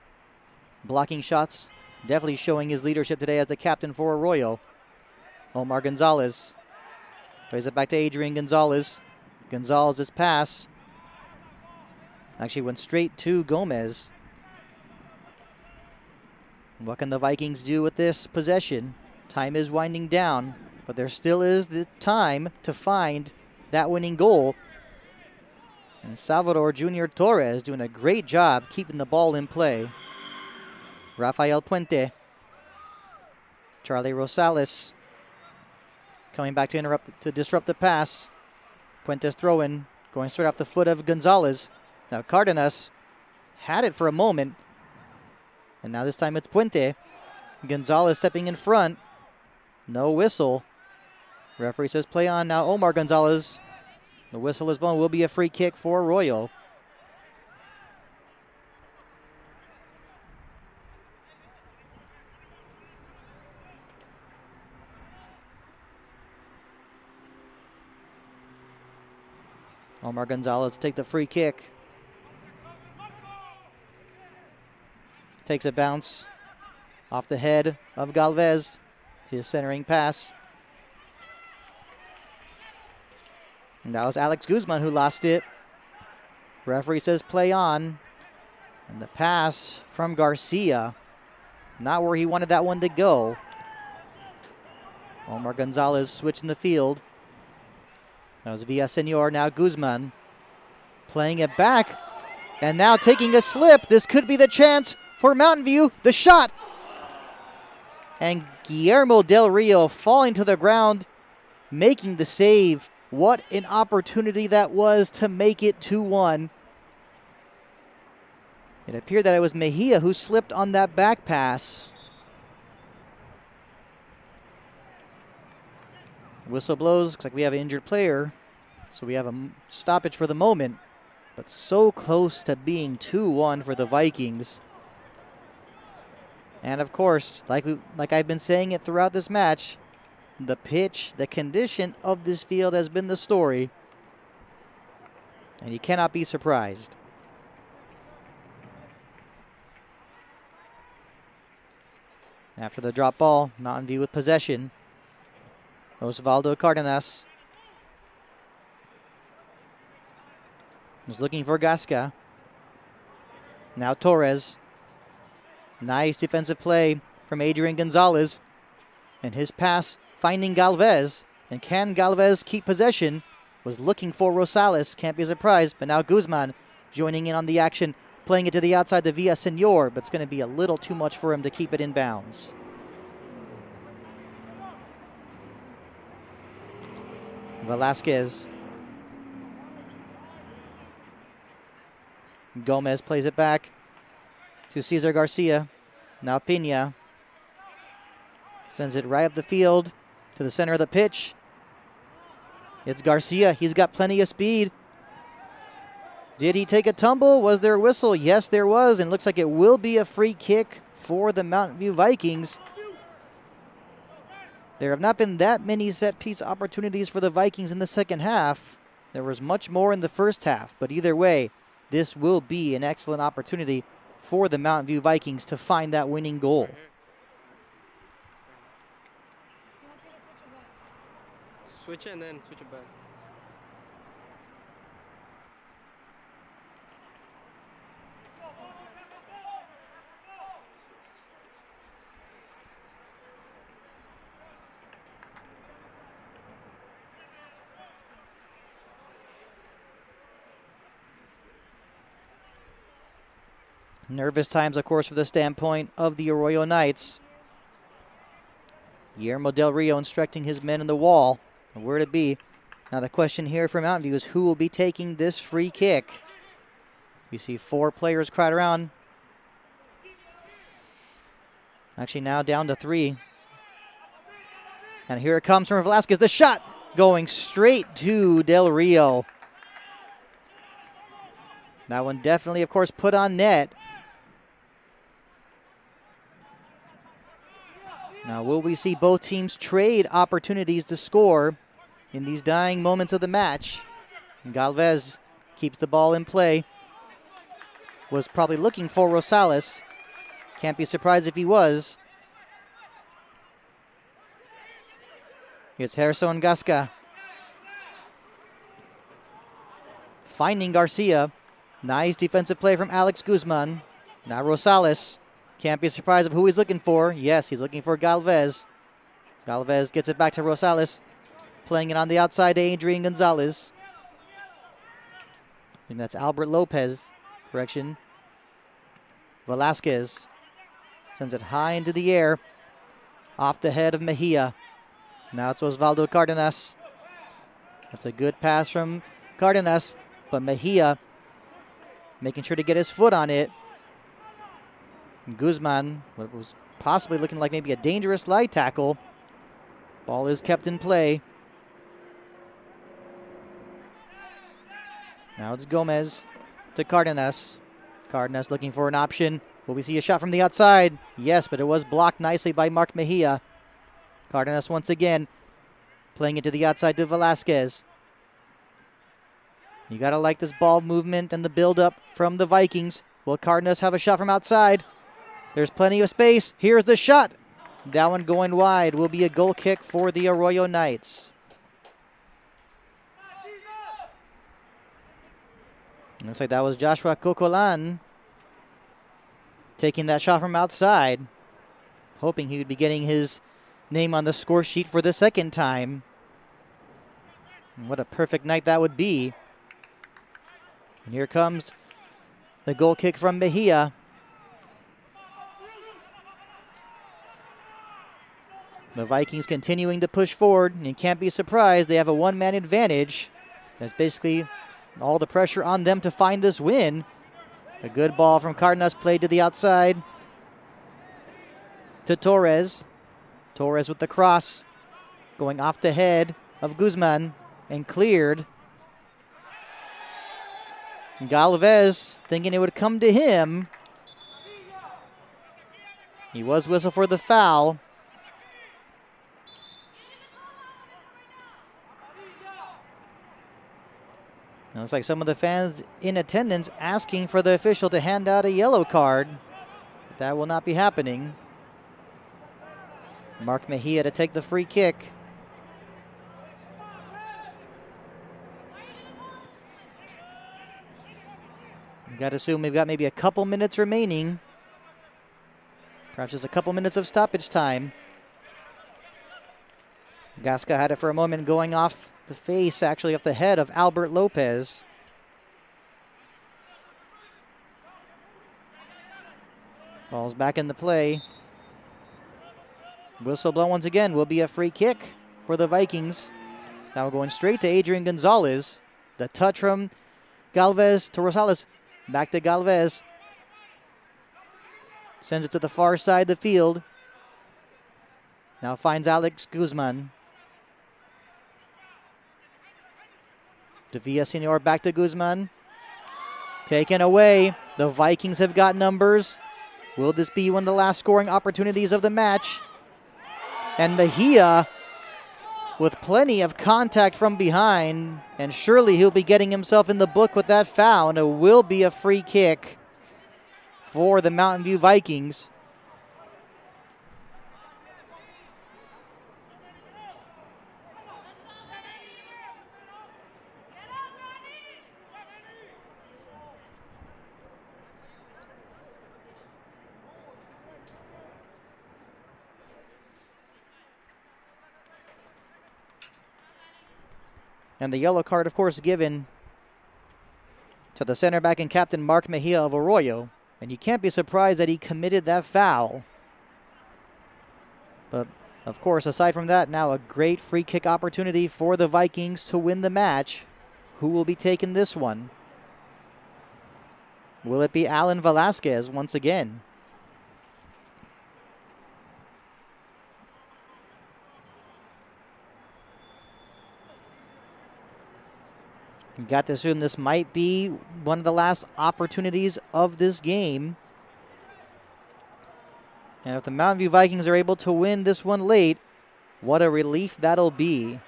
blocking shots, definitely showing his leadership today as the captain for Arroyo. Omar Gonzalez plays it back to Adrian Gonzalez. Gonzalez's pass actually went straight to Gomez. What can the Vikings do with this possession? Time is winding down, but there still is the time to find that winning goal. And Salvador Jr. Torres doing a great job keeping the ball in play. Rafael Puente. Charlie Rosales coming back to disrupt the pass. Puente's throw-in, going straight off the foot of Gonzalez. Now Cardenas had it for a moment, and now this time it's Puente. Gonzalez stepping in front. No whistle. Referee says play on. Now Omar Gonzalez. The whistle is blown. Will be a free kick for Arroyo. Omar Gonzalez take the free kick. Takes a bounce off the head of Galvez. His centering pass. And that was Alex Guzman who lost it. Referee says play on. And the pass from Garcia. Not where he wanted that one to go. Omar Gonzalez switching the field. That was Villasenor, now Guzman. Playing it back. And now taking a slip. This could be the chance for Mountain View. The shot. And Guillermo Del Rio falling to the ground, making the save. What an opportunity that was to make it 2-1. It appeared that it was Mejia who slipped on that back pass. Whistle blows. Looks like we have an injured player. So we have a stoppage for the moment. But so close to being 2-1 for the Vikings. And of course, like I've been saying it throughout this match, the pitch, the condition of this field has been the story. And you cannot be surprised. After the drop ball, Mountain View with possession. Osvaldo Cardenas is looking for Gasca. Now Torres. Nice defensive play from Adrian Gonzalez. And his pass finding Galvez. And can Galvez keep possession? Was looking for Rosales. Can't be surprised. But now Guzman joining in on the action. Playing it to the outside to Villasenor. But it's going to be a little too much for him to keep it in bounds. Velasquez. Gomez plays it back to Cesar Garcia. Now Pena sends it right up the field to the center of the pitch. It's Garcia. He's got plenty of speed. Did he take a tumble? Was there a whistle? Yes, there was. And looks like it will be a free kick for the Mountain View Vikings. There have not been that many set-piece opportunities for the Vikings in the second half. There was much more in the first half. But either way, this will be an excellent opportunity for the Mountain View Vikings to find that winning goal. Switch it and then switch it back. Nervous times, of course, for the standpoint of the Arroyo Knights. Guillermo Del Rio instructing his men in the wall where to be. Now the question here for Mountain View is who will be taking this free kick. You see 4 players crowd around. Actually now down to 3. And here it comes from Velasquez. The shot going straight to Del Rio. That one definitely, of course, put on net. Now, will we see both teams trade opportunities to score in these dying moments of the match? And Galvez keeps the ball in play. Was probably looking for Rosales. Can't be surprised if he was. It's Gerson Gasca. Finding Garcia. Nice defensive play from Alex Guzman. Now Rosales. Can't be surprised of who he's looking for. Yes, he's looking for Galvez. Galvez gets it back to Rosales. Playing it on the outside to Adrian Gonzalez. I think that's Albert Lopez. Correction. Velasquez sends it high into the air. Off the head of Mejia. Now it's Osvaldo Cardenas. That's a good pass from Cardenas, but Mejia making sure to get his foot on it. And Guzman, what was possibly looking like maybe a dangerous slide tackle. Ball is kept in play. Now it's Gomez to Cardenas. Cardenas looking for an option. Will we see a shot from the outside? Yes, but it was blocked nicely by Mark Mejia. Cardenas once again playing it to the outside to Velasquez. You got to like this ball movement and the build-up from the Vikings. Will Cardenas have a shot from outside? There's plenty of space. Here's the shot. That one going wide will be a goal kick for the Arroyo Knights. Looks like that was Joshua Cocolan taking that shot from outside, hoping he would be getting his name on the score sheet for the second time. And what a perfect night that would be. And here comes the goal kick from Mejia. The Vikings continuing to push forward, and you can't be surprised they have a one-man advantage. That's basically all the pressure on them to find this win. A good ball from Cardenas played to the outside to Torres. Torres with the cross going off the head of Guzman and cleared. Galvez thinking it would come to him. He was whistled for the foul. Now looks like some of the fans in attendance asking for the official to hand out a yellow card. But that will not be happening. Mark Mejia to take the free kick. You got to assume we've got maybe a couple minutes remaining. Perhaps just a couple minutes of stoppage time. Gasca had it for a moment going off the face, actually off the head of Albert Lopez. Ball's back in the play. Whistle blown once again will be a free kick for the Vikings. Now going straight to Adrian Gonzalez. The touch from Galvez to Rosales. Back to Galvez. Sends it to the far side of the field. Now finds Alex Guzman. De Villasenor back to Guzman. Taken away. The Vikings have got numbers. Will this be one of the last scoring opportunities of the match? And Mejia with plenty of contact from behind. And surely he'll be getting himself in the book with that foul. And it will be a free kick for the Mountain View Vikings. And the yellow card, of course, given to the center back and captain Mark Mejia of Arroyo. And you can't be surprised that he committed that foul. But, of course, aside from that, now a great free kick opportunity for the Vikings to win the match. Who will be taking this one? Will it be Alan Velasquez once again? You got to assume this might be one of the last opportunities of this game. And if the Mountain View Vikings are able to win this one late, what a relief that'll be.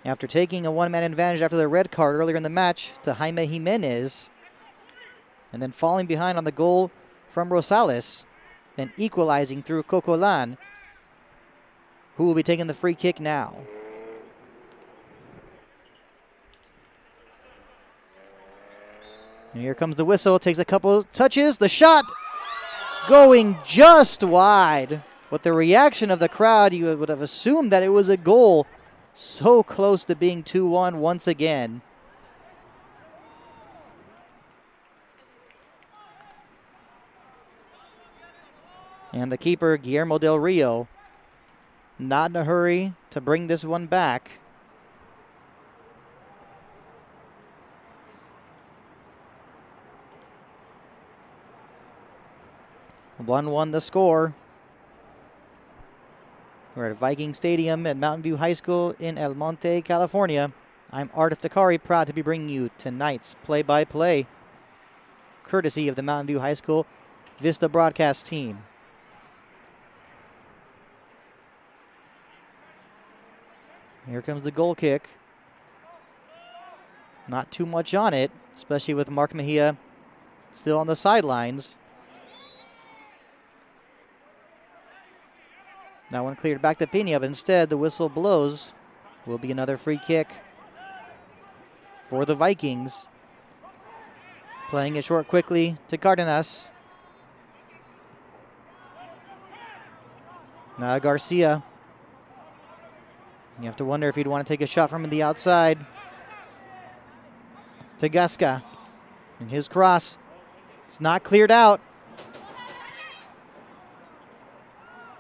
After taking a one-man advantage after the red card earlier in the match to Jaime Jimenez, and then falling behind on the goal from Rosales, and equalizing through Cocolan, who will be taking the free kick now? And here comes the whistle. Takes a couple touches. The shot going just wide. With the reaction of the crowd, you would have assumed that it was a goal. So close to being 2-1 once again. And the keeper, Guillermo Del Rio, Not in a hurry to bring this one back. One the score. We're at Viking Stadium at Mountain View High School in El Monte, California. I'm Ardif Takari, proud to be bringing you tonight's play-by-play, courtesy of the Mountain View High School Vista broadcast team. Here comes the goal kick. Not too much on it, especially with Mark Mejia still on the sidelines. That one cleared back to Pena, but instead the whistle blows. Will be another free kick for the Vikings. Playing it short quickly to Cardenas. Now Garcia. You have to wonder if he'd want to take a shot from the outside. To Gasca. And his cross. It's not cleared out.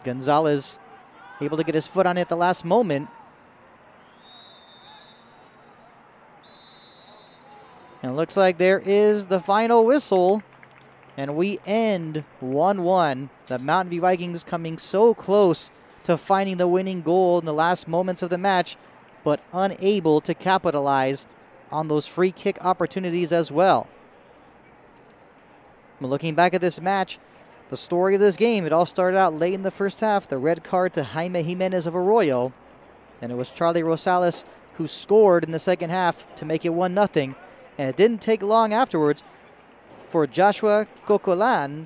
Gonzalez able to get his foot on it at the last moment. And it looks like there is the final whistle. And we end 1-1. The Mountain View Vikings coming so close to finding the winning goal in the last moments of the match, but unable to capitalize on those free kick opportunities as well. Looking back at this match, the story of this game, it all started out late in the first half. The red card to Jaime Jimenez of Arroyo. And it was Charlie Rosales who scored in the second half to make it 1-0. And it didn't take long afterwards for Joshua Cocolan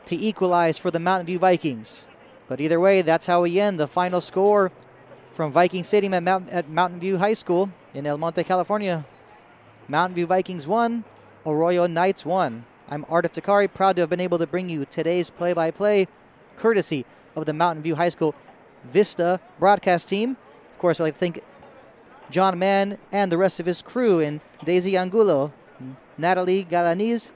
to equalize for the Mountain View Vikings. But either way, that's how we end the final score from Viking Stadium at Mountain View High School in El Monte, California. Mountain View Vikings 1, Arroyo Knights 1. I'm Ardif Takari, proud to have been able to bring you today's play-by-play, courtesy of the Mountain View High School Vista broadcast team. Of course, I'd like to thank John Mann and the rest of his crew in Daisy Angulo, Natalie Galaniz,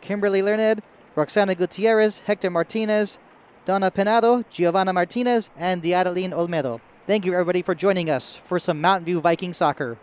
Kimberly Learned, Roxana Gutierrez, Hector Martinez, Donna Penado, Giovanna Martinez, and Diadaline Olmedo. Thank you, everybody, for joining us for some Mountain View Viking soccer.